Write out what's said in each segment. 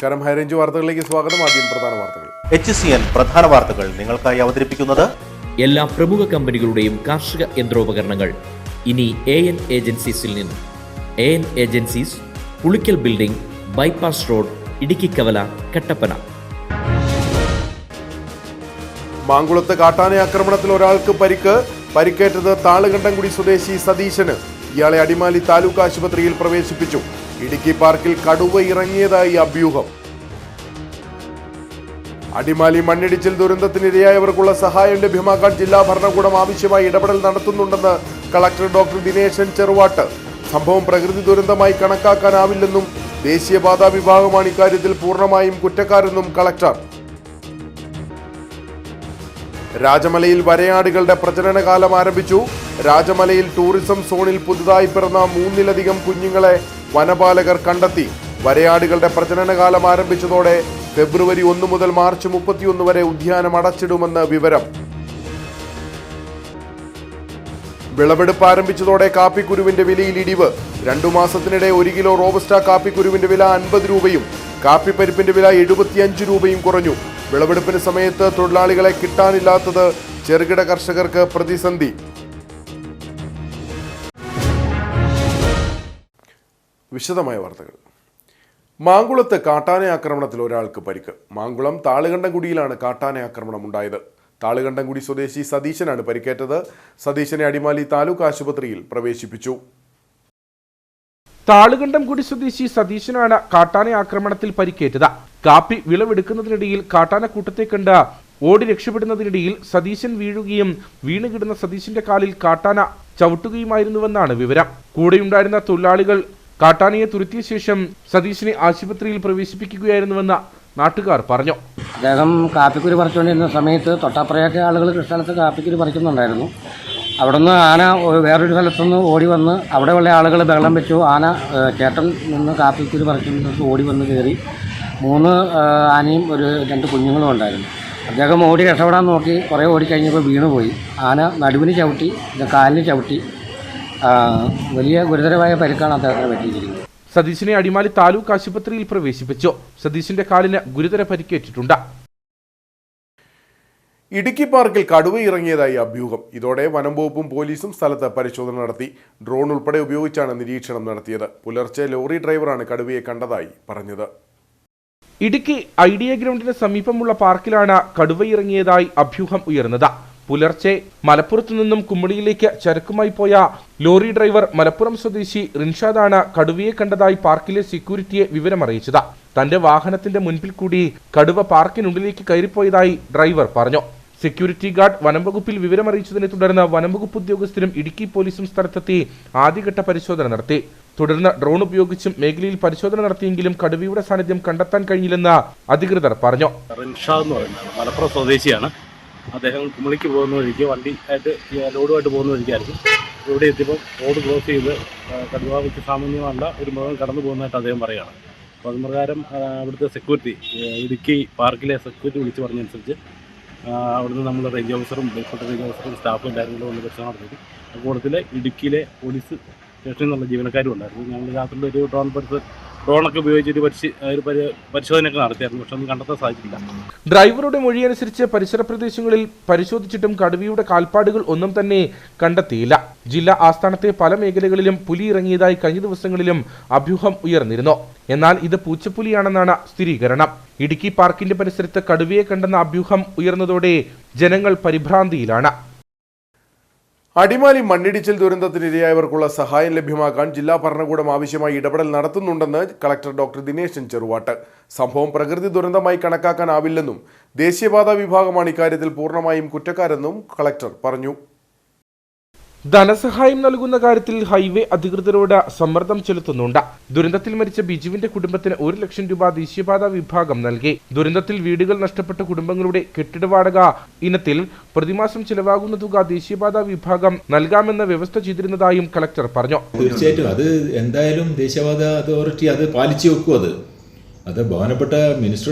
നമസ്കാരം, ഹൈറേഞ്ച് വാർത്തകളിലേക്ക് സ്വാഗതം. ആദ്യം പ്രധാന വാർത്തകൾ. HCN പ്രധാന വാർത്തകൾ നിങ്ങൾക്കായി അവതരിപ്പിക്കുന്നത് എല്ലാ പ്രമുഖ കമ്പനികളുടെയും കാർഷിക യന്ത്രോപകരണങ്ങൾ ഇനി AN ഏജൻസീസിൽ നിന്നും. AN agencies, Pulikkal building, bypass road, Idukki Kavala, Kattappana. മാങ്കുളത്ത് കാട്ടാന ആക്രമണത്തിൽ ഒരാൾക്ക് പരിക്കേറ്റത് താളുകണ്ടംകുടി സ്വദേശി സതീശന്. ഇയാളെ അടിമാലി താലൂക്ക് ആശുപത്രിയിൽ പ്രവേശിപ്പിച്ചു. ഇടുക്കി പാർക്കിൽ കടുവ ഇറങ്ങിയതായി അഭ്യൂഹം. അടിമാലി മണ്ണിടിച്ചിൽ ദുരന്തത്തിനിരയായവർക്കുള്ള സഹായം ലഭ്യമാക്കാൻ ജില്ലാ ഭരണകൂടം ആവശ്യമായ ഇടപെടൽ നടത്തുന്നുണ്ടെന്ന് കളക്ടർ ഡോക്ടർ ദിനേശൻ ചെറുവാട്ട്. സംഭവം പ്രകൃതി ദുരന്തമായി കണക്കാക്കാനാവില്ലെന്നും ദേശീയപാതാ വിഭാഗമാണ് ഇക്കാര്യത്തിൽ പൂർണ്ണമായും കുറ്റക്കാരെന്നും കളക്ടർ. രാജമലയിൽ വരയാടുകളുടെ പ്രജനനകാലം ആരംഭിച്ചു. രാജമലയിൽ ടൂറിസം സോണിൽ പുതുതായി പിറന്ന 3-ലധികം കുഞ്ഞുങ്ങളെ വനപാലകർ കണ്ടെത്തി. വരയാടുകളുടെ പ്രജനനകാലം ആരംഭിച്ചതോടെ ഫെബ്രുവരി 1 മുതൽ മാർച്ച് 31 വരെ ഉദ്യാനം അടച്ചിടുമെന്ന് വിവരം. വിളവെടുപ്പ് ആരംഭിച്ചതോടെ കാപ്പിക്കുരുവിന്റെ വിലയിൽ ഇടിവ്. 2 മാസത്തിനിടെ 1 കിലോ റോബസ്റ്റ കാപ്പിക്കുരുവിന്റെ വില 50 രൂപയും കാപ്പിപ്പരിപ്പിന്റെ വില 75 രൂപയും കുറഞ്ഞു. വിളവെടുപ്പിന് സമയത്ത് തൊഴിലാളികളെ കിട്ടാനില്ലാത്തത് ചെറുകിട കർഷകർക്ക് പ്രതിസന്ധി. വിശദമായ വാർത്തകൾ. മാങ്കുളത്ത് കാട്ടാന ആക്രമണത്തിൽ ഒരാൾക്ക് പരിക്ക്. മാങ്കുളം താളുകണ്ടംകുടിയിലാണ് കാട്ടാന ആക്രമണം ഉണ്ടായത്. താളുകണ്ടംകുടി സ്വദേശി സതീശനാണ് പരിക്കേറ്റത്. സതീശനെ അടിമാലി താലൂക്ക് ആശുപത്രിയിൽ പ്രവേശിപ്പിച്ചു. താളുകണ്ടംകുടി സ്വദേശി സതീശനാണ് കാട്ടാന ആക്രമണത്തിൽ പരിക്കേറ്റത്. കാപ്പി വിളവെടുക്കുന്നതിനിടയിൽ കാട്ടാനക്കൂട്ടത്തെ കണ്ട് ഓടി രക്ഷപ്പെടുന്നതിനിടയിൽ സതീശൻ വീഴുകയും വീണുകിടുന്ന സതീശന്റെ കാലിൽ കാട്ടാന ചവിട്ടുകയുമായിരുന്നുവെന്നാണ് വിവരം. കൂടെയുണ്ടായിരുന്ന തൊഴിലാളികൾ കാട്ടാനയെ തുരത്തിയ ശേഷം സതീശനെ ആശുപത്രിയിൽ പ്രവേശിപ്പിക്കുകയായിരുന്നുവെന്ന് നാട്ടുകാർ പറഞ്ഞു. അദ്ദേഹം കാപ്പിക്കുരു പറിച്ചുകൊണ്ടിരുന്ന സമയത്ത് തൊട്ടാപ്പുറയൊക്കെ ആളുകൾ കൃഷ്ണനത്ത് കാപ്പിക്കുരു പറിക്കുന്നുണ്ടായിരുന്നു. അവിടുന്ന് ആന വേറൊരു സ്ഥലത്തുനിന്ന് ഓടി വന്ന് അവിടെയുള്ള ആളുകൾ ബഹളം വെച്ചു. ആന ചേട്ടൻ നിന്ന് കാപ്പിക്കുരു പറിക്കുന്നത് ഓടി വന്ന് കയറി. 3 ആനയും 2 കുഞ്ഞുങ്ങളും ഉണ്ടായിരുന്നു. അദ്ദേഹം ഓടി രക്ഷപ്പെടാൻ നോക്കി. കുറേ ഓടിക്കഴിഞ്ഞപ്പോൾ വീണുപോയി. ആന നടുവിന് ചവിട്ടി, കാലിന് ചവിട്ടി. വലിയ ഗുരുതരമായ പരിക്കാണ് അദ്ദേഹത്തിന് പറ്റിയിരിക്കുന്നത്. സതീശനെ അടിമാലി താലൂക്ക് ആശുപത്രിയിൽ പ്രവേശിപ്പിച്ചു. സതീശന്റെ കാലിന് ഗുരുതര പരിക്കേറ്റിട്ടുണ്ട്. ഇടുക്കി പാർക്കിൽ കടുവ ഇറങ്ങിയതായി അഭ്യൂഹം. ഇതോടെ വനം വകുപ്പും പോലീസും സ്ഥലത്ത് പരിശോധന നടത്തി. ഡ്രോൺ ഉൾപ്പെടെ ഉപയോഗിച്ചാണ് നിരീക്ഷണം നടത്തിയത്. പുലർച്ചെ ലോറി ഡ്രൈവറാണ് കടുവയെ കണ്ടതായി പറഞ്ഞത്. ഇടുക്കി ഐഡിയ ഗ്രൗണ്ടിന് സമീപമുള്ള പാർക്കിലാണ് കടുവ ഇറങ്ങിയതായി അഭ്യൂഹം ഉയർന്നത്. പുലർച്ചെ മലപ്പുറത്തു നിന്നും കുമ്മളിയിലേക്ക് ചരക്കുമായി പോയ ലോറി ഡ്രൈവർ മലപ്പുറം സ്വദേശി റിൻഷാദാണ് കടുവയെ കണ്ടതായി പാർക്കിലെ സെക്യൂരിറ്റിയെ വിവരമറിയിച്ചത്. തന്റെ വാഹനത്തിന്റെ മുൻപിൽ കൂടി കടുവ പാർക്കിനുള്ളിലേക്ക് കയറിപ്പോയതായി ഡ്രൈവർ പറഞ്ഞു. സെക്യൂരിറ്റി ഗാർഡ് വനംവകുപ്പിൽ വിവരമറിയിച്ചതിനെ തുടർന്ന് വനംവകുപ്പ് ഉദ്യോഗസ്ഥരും ഇടുക്കി പോലീസും സ്ഥലത്തെത്തി ആദ്യഘട്ട പരിശോധന നടത്തി. തുടർന്ന് ഡ്രോൺ ഉപയോഗിച്ചും മേഖലയിൽ പരിശോധന നടത്തിയെങ്കിലും കടുവയുടെ സാന്നിധ്യം കണ്ടെത്താൻ കഴിഞ്ഞില്ലെന്ന് അധികൃതർ പറഞ്ഞു. റിൻഷാദ് എന്ന് പറയുന്നത് മലപ്പുറം സ്വദേശിയാണ്. അദ്ദേഹം കുമളിക്ക് പോകുന്ന വഴിക്ക് വണ്ടിയായിട്ട് ലോഡുമായിട്ട് പോകുന്ന വഴിക്കായിരുന്നു. ഇവിടെ എത്തിയപ്പോൾ റോഡ് ക്രോസ് ചെയ്ത് കടുവയ്ക്ക് സാമാന്യമല്ല ഒരു മൃഗം കടന്നു പോകുന്നതായിട്ട് അദ്ദേഹം പറയുകയാണ്. അപ്പോൾ അത് പ്രകാരം അവിടുത്തെ സെക്യൂരിറ്റി, ഇടുക്കി പാർക്കിലെ സെക്യൂരിറ്റി വിളിച്ച് പറഞ്ഞതനുസരിച്ച് അവിടുന്ന് നമ്മൾ റേഞ്ച് ഓഫീസറും ബേസ്മെൻറ്റ് റേഞ്ച് ഓഫീസറും സ്റ്റാഫും എല്ലാവരും കൂടെ വന്ന് പരിശോധന നടത്തി. കൂട്ടത്തിൽ ഇടുക്കിയിലെ പോലീസ് സ്റ്റേഷനിൽ നിന്നുള്ള ജീവനക്കാരും ഉണ്ടായിരുന്നു. ഞങ്ങൾ രാത്രിയിൽ ഒരു ഡ്രോണൊക്കെ ഉപയോഗിച്ചൊരു പരിശോധനയൊക്കെ നടത്തിയായിരുന്നു. പക്ഷെ ഒന്നും കണ്ടെത്താൻ സാധിച്ചില്ല. ഡ്രൈവറുടെ മൊഴിയനുസരിച്ച് പരിസര പ്രദേശങ്ങളിൽ പരിശോധിച്ചിട്ടും കടുവയുടെ കാൽപ്പാടുകൾ ഒന്നും തന്നെ കണ്ടെത്തിയില്ല. ജില്ലാ ആസ്ഥാനത്തെ പല മേഖലകളിലും പുലി ഇറങ്ങിയതായി കഴിഞ്ഞ ദിവസങ്ങളിലും അഭ്യൂഹം ഉയർന്നിരുന്നു. എന്നാൽ ഇത് പൂച്ചപ്പുലിയാണെന്നാണ് സ്ഥിരീകരണം. ഇടുക്കി പാർക്കിന്റെ പരിസരത്ത് കടുവയെ കണ്ടെന്ന അഭ്യൂഹം ഉയർന്നതോടെ ജനങ്ങൾ പരിഭ്രാന്തിയിലാണ്. അടിമാലി മണ്ണിടിച്ചിൽ ദുരന്തത്തിനിരയായവർക്കുള്ള സഹായം ലഭ്യമാക്കാൻ ജില്ലാ ഭരണകൂടം ആവശ്യമായ ഇടപെടൽ നടത്തുന്നുണ്ടെന്ന് കളക്ടർ ഡോക്ടർ ദിനേശൻ ചെറുവാട്ട്. സംഭവം പ്രകൃതി ദുരന്തമായി കണക്കാക്കാനാവില്ലെന്നും ദേശീയപാതാ വിഭാഗമാണ് ഇക്കാര്യത്തിൽ പൂർണ്ണമായും കുറ്റക്കാരെന്നും കളക്ടർ പറഞ്ഞു. ധനസഹായം നൽകുന്ന കാര്യത്തിൽ ഹൈവേ അധികൃതരോട് സമ്മർദ്ദം ചെലുത്തുന്നുണ്ട്. ദുരന്തത്തിൽ മരിച്ച ബിജുവിന്റെ കുടുംബത്തിന് 1 ലക്ഷം രൂപ ദേശീയപാതാ വിഭാഗം നൽകി. ദുരന്തത്തിൽ വീടുകൾ നഷ്ടപ്പെട്ട കുടുംബങ്ങളുടെ കെട്ടിട വാടക ഇനത്തിൽ പ്രതിമാസം ചിലവാകുന്ന തുക ദേശീയപാതാ വിഭാഗം നൽകാമെന്ന വ്യവസ്ഥ ചെയ്തിരുന്നതായും കളക്ടർ പറഞ്ഞു. തീർച്ചയായിട്ടും അത് എന്തായാലും ദേശീയപാതാ അതോറിറ്റി അത് പാലിച്ചു വെക്കും. അത് ബഹുമാനപ്പെട്ട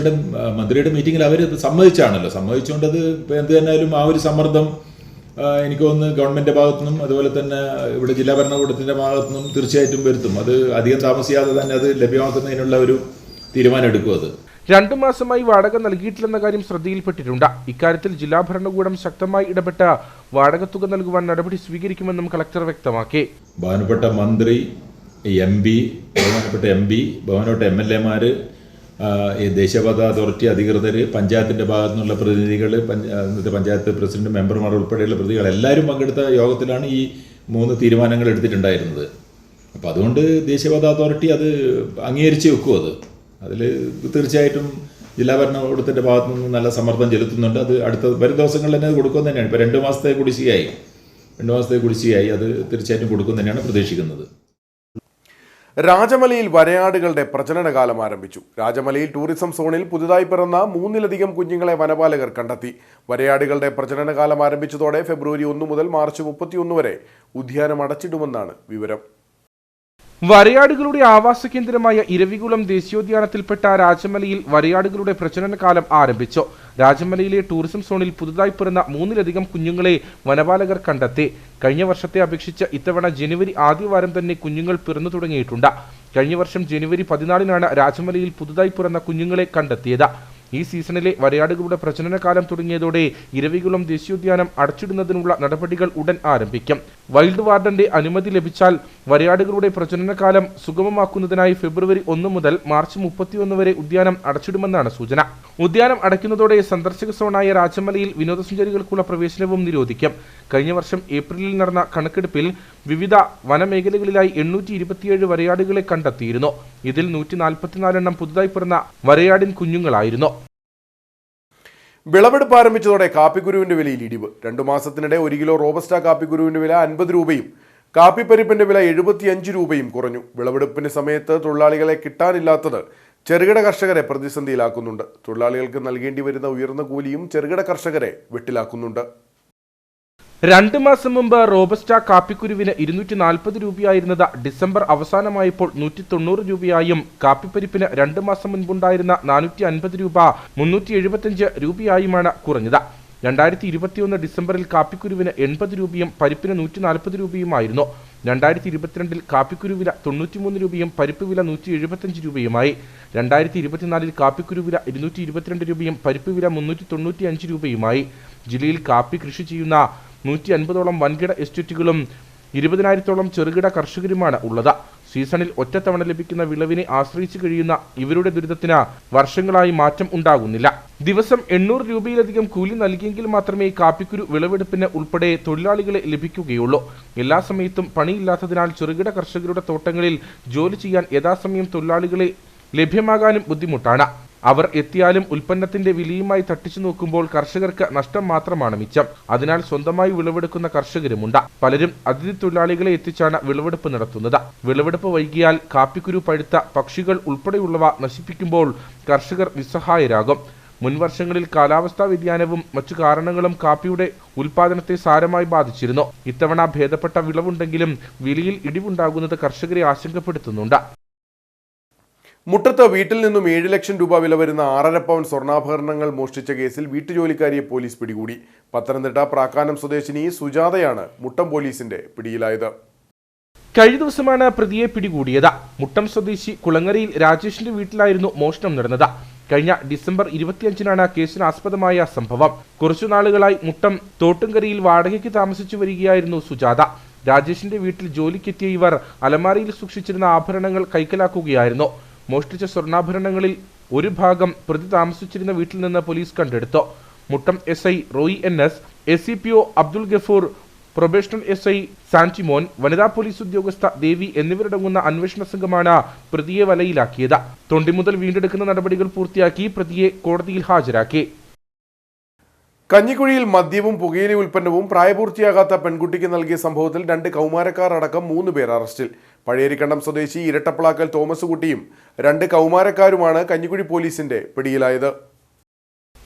മന്ത്രിയുടെ മീറ്റിംഗിൽ അവർ സമ്മതിച്ചാണല്ലോ. സമ്മതിച്ചുകൊണ്ട് അത് എന്ത് തന്നെയാലും ആ ഒരു സമ്മർദ്ദം എനിക്ക് തോന്നുന്നു ഗവൺമെൻറ്റിൻ്റെ ഭാഗത്തുനിന്നും അതുപോലെ തന്നെ ഇവിടെ ജില്ലാ ഭരണകൂടത്തിൻ്റെ ഭാഗത്തുനിന്നും തീർച്ചയായിട്ടും വരുത്തും. അത് അധികം താമസിയാതെ തന്നെ അത് ലഭ്യമാക്കുന്നതിനുള്ള ഒരു തീരുമാനമെടുക്കും അത്. 2 മാസമായി വാടക നൽകിയിട്ടില്ലെന്ന കാര്യം ശ്രദ്ധയിൽപ്പെട്ടിട്ടുണ്ട്. ഇക്കാര്യത്തിൽ ജില്ലാ ഭരണകൂടം ശക്തമായി ഇടപെട്ട് വാടക തുക നൽകുവാൻ നടപടി സ്വീകരിക്കുമെന്നും കളക്ടർ വ്യക്തമാക്കി. ബഹുമാനപ്പെട്ട മന്ത്രി, ബഹുമാനപ്പെട്ട MP, ബഹുമാനപ്പെട്ട MLA മാർ, ദേശീയപാത അതോറിറ്റി അധികൃതർ, പഞ്ചായത്തിൻ്റെ ഭാഗത്തു നിന്നുള്ള പ്രതിനിധികൾ, പഞ്ചായത്ത് പ്രസിഡന്റ്, മെമ്പർമാർ ഉൾപ്പെടെയുള്ള പ്രതികൾ എല്ലാവരും പങ്കെടുത്ത യോഗത്തിലാണ് ഈ 3 തീരുമാനങ്ങൾ എടുത്തിട്ടുണ്ടായിരുന്നത്. അപ്പോൾ അതുകൊണ്ട് ദേശീയപാത അതോറിറ്റി അത് അംഗീകരിച്ച് വെക്കും. അതിൽ തീർച്ചയായിട്ടും ജില്ലാ ഭരണകൂടത്തിൻ്റെ ഭാഗത്തു നിന്ന് നല്ല സമ്മർദ്ദം ചെലുത്തുന്നുണ്ട്. അത് വരും ദിവസങ്ങളിൽ തന്നെ അത് കൊടുക്കും തന്നെയാണ്. ഇപ്പോൾ 2 മാസത്തെ കുടിശ്ശികയായി അത് തീർച്ചയായിട്ടും കൊടുക്കും തന്നെയാണ് പ്രതീക്ഷിക്കുന്നത്. രാജമലയിൽ വരയാടുകളുടെ പ്രജനനകാലം ആരംഭിച്ചു. രാജമലയിൽ ടൂറിസം സോണിൽ പുതുതായി പിറന്ന 3-ലധികം കുഞ്ഞുങ്ങളെ വനപാലകർ കണ്ടെത്തി. വരയാടുകളുടെ പ്രജനനകാലം ആരംഭിച്ചതോടെ ഫെബ്രുവരി 1 മുതൽ മാർച്ച് 31 വരെ ഉദ്യാനം അടച്ചിടുമെന്നാണ് വിവരം. വരയാടുകളുടെ ആവാസ കേന്ദ്രമായ ഇരവികുളം ദേശീയോദ്യാനത്തിൽപ്പെട്ട രാജമലയിൽ വരയാടുകളുടെ പ്രജനനകാലം ആരംഭിച്ചു. രാജമലയിലെ ടൂറിസം സോണിൽ പുതുതായി പിറന്ന 3-ലധികം കുഞ്ഞുങ്ങളെ വനപാലകർ കണ്ടെത്തി. കഴിഞ്ഞ വർഷത്തെ അപേക്ഷിച്ച് ഇത്തവണ ജനുവരി ആദ്യവാരം തന്നെ കുഞ്ഞുങ്ങൾ പിറന്നു തുടങ്ങിയിട്ടുണ്ട്. കഴിഞ്ഞ വർഷം ജനുവരി 14-നാണ് രാജമലയിൽ പുതുതായി പിറന്ന കുഞ്ഞുങ്ങളെ കണ്ടെത്തിയത്. ഈ സീസണിലെ വരയാടുകളുടെ പ്രജനനകാലം തുടങ്ങിയതോടെ ഇരവികുളം ദേശീയോദ്യാനം അടച്ചിടുന്നതിനുള്ള നടപടികൾ ഉടൻ ആരംഭിക്കും. വൈൽഡ് വാർഡന്റെ അനുമതി ലഭിച്ചാൽ വരയാടുകളുടെ പ്രജനനകാലം സുഗമമാക്കുന്നതിനായി ഫെബ്രുവരി 1 മുതൽ മാർച്ച് 31 വരെ ഉദ്യാനം അടച്ചിടുമെന്നാണ് സൂചന. ഉദ്യാനം അടയ്ക്കുന്നതോടെ സന്ദർശക സോണായ രാജമലയിൽ വിനോദസഞ്ചാരികൾക്കുള്ള പ്രവേശനവും നിരോധിക്കും. കഴിഞ്ഞ വർഷം ഏപ്രിലിൽ നടന്ന കണക്കെടുപ്പിൽ വിവിധ വനമേഖലകളിലായി 827 വരയാടുകളെ കണ്ടെത്തിയിരുന്നു. ഇതിൽ 144 എണ്ണം പുതുതായി പിറന്ന വരയാടിൻ കുഞ്ഞുങ്ങളായിരുന്നു. വിളവെടുപ്പ് ആരംഭിച്ചതോടെ കാപ്പിക്കുരുവിന്റെ വിലയിൽ ഇടിവ്. 2 മാസത്തിനിടെ 1 കിലോ റോബസ്റ്റ കാപ്പിക്കുരുവിന്റെ വില 50 രൂപയും കാപ്പിപ്പരിപ്പിന്റെ വില 75 രൂപയും കുറഞ്ഞു. വിളവെടുപ്പിന് സമയത്ത് തൊഴിലാളികളെ കിട്ടാനില്ലാത്തത് ചെറുകിട കർഷകരെ പ്രതിസന്ധിയിലാക്കുന്നുണ്ട്. തൊഴിലാളികൾക്ക് നൽകേണ്ടി വരുന്ന ഉയർന്ന കൂലിയും ചെറുകിട കർഷകരെ വെട്ടിലാക്കുന്നുണ്ട്. 2 മാസം മുമ്പ് റോബസ്റ്റ കാപ്പിക്കുരുവിന് 240 രൂപയായിരുന്നത് ഡിസംബർ അവസാനമായപ്പോൾ 190 രൂപയായും കാപ്പിപ്പരിപ്പിന് 2 മാസം മുൻപുണ്ടായിരുന്ന 450 രൂപ 375 രൂപയായുമാണ് കുറഞ്ഞത്. 2021 ഡിസംബറിൽ കാപ്പിക്കുരുവിന് 80 രൂപയും പരിപ്പിന് 140 രൂപയുമായിരുന്നു. 2022 കാപ്പിക്കുരു വില 93 രൂപയും പരിപ്പ് വില 175 രൂപയുമായി. 2024 കാപ്പിക്കുരു വില 222 രൂപയും പരിപ്പ് വില 395 രൂപയുമായി. ജില്ലയിൽ കാപ്പി കൃഷി ചെയ്യുന്ന 150ഓളം വൻകിട എസ്റ്റേറ്റുകളും 20,000-ഓളം ചെറുകിട കർഷകരുമാണ് ഉള്ളത്. സീസണിൽ ഒറ്റത്തവണ ലഭിക്കുന്ന വിളവിനെ ആശ്രയിച്ചു കഴിയുന്ന ഇവരുടെ ദുരിതത്തിന് വർഷങ്ങളായി മാറ്റം ഉണ്ടാകുന്നില്ല. ദിവസം 800 രൂപയിലധികം കൂലി നൽകിയെങ്കിൽ മാത്രമേ കാപ്പിക്കുരു വിളവെടുപ്പിന് ഉൾപ്പെടെ തൊഴിലാളികളെ ലഭിക്കുകയുള്ളൂ. എല്ലാ സമയത്തും പണിയില്ലാത്തതിനാൽ ചെറുകിട കർഷകരുടെ തോട്ടങ്ങളിൽ ജോലി ചെയ്യാൻ യഥാസമയം തൊഴിലാളികളെ ലഭ്യമാകാനും ബുദ്ധിമുട്ടാണ്. അവർ എത്തിയാലും ഉൽപ്പന്നത്തിന്റെ വിലയുമായി തട്ടിച്ചു നോക്കുമ്പോൾ കർഷകർക്ക് നഷ്ടം മാത്രമാണ് മിച്ചം. അതിനാൽ സ്വന്തമായി വിളവെടുക്കുന്ന കർഷകരുമുണ്ട്. പലരും അതിഥി തൊഴിലാളികളെ എത്തിച്ചാണ് വിളവെടുപ്പ് നടത്തുന്നത്. വിളവെടുപ്പ് വൈകിയാൽ കാപ്പിക്കുരു പഴുത്ത പക്ഷികൾ ഉൾപ്പെടെയുള്ളവ നശിപ്പിക്കുമ്പോൾ കർഷകർ നിസ്സഹായരാകും. മുൻവർഷങ്ങളിൽ കാലാവസ്ഥാ വ്യതിയാനവും മറ്റു കാരണങ്ങളും കാപ്പിയുടെ ഉൽപാദനത്തെ സാരമായി ബാധിച്ചിരുന്നു. ഇത്തവണ ഭേദപ്പെട്ട വിളവുണ്ടെങ്കിലും വിലയിൽ ഇടിവുണ്ടാകുന്നത് കർഷകരെ ആശങ്കപ്പെടുത്തുന്നുണ്ട്. മുട്ടത്ത് വീട്ടിൽ നിന്നും 7 ലക്ഷം രൂപ വില വരുന്ന 6.5 പവൻ സ്വർണ്ണാഭരണങ്ങൾ മോഷ്ടിച്ച കേസിൽ വീട്ടുജോലിക്കാരിയെ പോലീസ് പിടികൂടി. പത്തനംതിട്ട പ്രാക്കാനം സ്വദേശിനി സുജാതയാണ് മുട്ടം പോലീസിന്റെ പിടിയിലായത്. കഴിഞ്ഞ ദിവസമാണ് പ്രതിയെ പിടികൂടിയത്. മുട്ടം സ്വദേശി കുളങ്ങരയിൽ രാജേഷിന്റെ വീട്ടിലായിരുന്നു മോഷണം നടന്നത്. കഴിഞ്ഞ ഡിസംബർ 25-നാണ് കേസിനാസ്പദമായ സംഭവം. കുറച്ചുനാളുകളായി മുട്ടം തോട്ടുംകരയിൽ വാടകയ്ക്ക് താമസിച്ചു വരികയായിരുന്നു സുജാത. രാജേഷിന്റെ വീട്ടിൽ ജോലിക്കെത്തിയ ഇവർ അലമാരയിൽ സൂക്ഷിച്ചിരുന്ന ആഭരണങ്ങൾ കൈക്കലാക്കുകയായിരുന്നു. മോഷ്ടിച്ച സ്വർണ്ണാഭരണങ്ങളിൽ ഒരു ഭാഗം പ്രതി താമസിച്ചിരുന്ന വീട്ടിൽ നിന്ന് പോലീസ് കണ്ടെടുത്തു. Muttom SI Roy NS, SCPO Abdul Gafoor, probational SI Santimon, വനിതാ പോലീസ് ഉദ്യോഗസ്ഥ ദേവി എന്നിവരടങ്ങുന്ന അന്വേഷണ സംഘമാണ് പ്രതിയെ വലയിലാക്കിയത്. തൊണ്ടി മുതൽ വീണ്ടെടുക്കുന്ന നടപടികൾ പൂർത്തിയാക്കി പ്രതിയെ കോടതിയിൽ ഹാജരാക്കി. കഞ്ഞിക്കുഴിയിൽ മദ്യവും പുകയില ഉൽപ്പന്നവും പ്രായപൂർത്തിയാകാത്ത പെൺകുട്ടിക്ക് നൽകിയ സംഭവത്തിൽ 2 കൗമാരക്കാർ അടക്കം 3 പേർ അറസ്റ്റിൽ. പഴയരിക്കണ്ടം സ്വദേശി ഇരട്ടപ്ലാക്കൽ തോമസ് കുട്ടിയും 2 കൗമാരക്കാരുമാണ് കഞ്ഞിക്കുഴി പോലീസിന്റെ പിടിയിലായത്.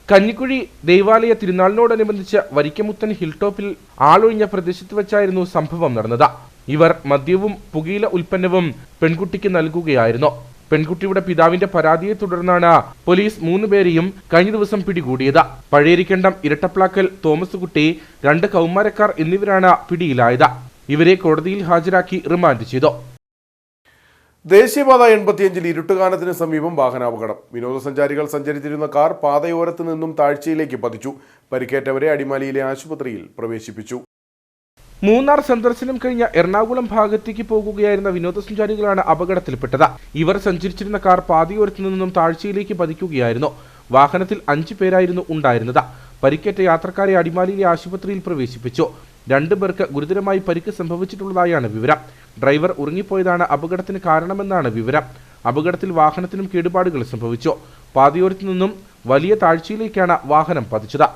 കഞ്ഞിക്കുഴി ദേവാലയ തിരുനാളിനോടനുബന്ധിച്ച് വരിക്കമുത്തൻ ഹിൽ ടോപ്പിൽ ആളൊഴിഞ്ഞ പ്രദേശത്ത് വെച്ചായിരുന്നു സംഭവം നടന്നത്. ഇവർ മദ്യവും പുകയില ഉൽപ്പന്നവും പെൺകുട്ടിക്ക് നൽകുകയായിരുന്നു. പെൺകുട്ടിയുടെ പിതാവിന്റെ പരാതിയെ തുടർന്നാണ് പോലീസ് 3 പേരെയും കഴിഞ്ഞ ദിവസം പിടികൂടിയത്. പഴയരിക്കണ്ടം ഇരട്ടപ്ലാക്കൽ തോമസ് കുട്ടി, 2 കൗമാരക്കാർ എന്നിവരാണ് പിടിയിലായത്. ഇവരെ കോടതിയിൽ ഹാജരാക്കി റിമാൻഡ് ചെയ്തു. ദേശീയപാത 85-ൽ ഇരുട്ടുകാനത്തിന് സമീപം വാഹനാപകടം. വിനോദസഞ്ചാരികൾ സഞ്ചരിച്ചിരുന്ന കാർ പാതയോരത്ത് നിന്നും താഴ്ചയിലേക്ക് പതിച്ചു. പരിക്കേറ്റവരെ അടിമാലിയിലെ ആശുപത്രിയിൽ പ്രവേശിപ്പിച്ചു. മൂന്നാർ സന്ദർശനം കഴിഞ്ഞ എറണാകുളം ഭാഗത്തേക്ക് പോകുകയായിരുന്ന വിനോദസഞ്ചാരികളാണ് അപകടത്തിൽപ്പെട്ടത്. ഇവർ സഞ്ചരിച്ചിരുന്ന കാർ പാതയോരത്ത് നിന്നും താഴ്ചയിലേക്ക് പതിക്കുകയായിരുന്നു. വാഹനത്തിൽ 5 പേരായിരുന്നു ഉണ്ടായിരുന്നത്. പരിക്കേറ്റ യാത്രക്കാരെ അടിമാലിയിലെ ആശുപത്രിയിൽ പ്രവേശിപ്പിച്ചു. 2 പേർക്ക് ഗുരുതരമായി പരിക്ക് സംഭവിച്ചിട്ടുള്ളതായാണ് വിവരം. ഡ്രൈവർ ഉറങ്ങിപ്പോയതാണ് അപകടത്തിന് കാരണമെന്നാണ് വിവരം. അപകടത്തിൽ വാഹനത്തിനും കേടുപാടുകൾ സംഭവിച്ചു. പാതയോരത്തു നിന്നും വലിയ താഴ്ചയിലേക്കാണ് വാഹനം പതിച്ചത്.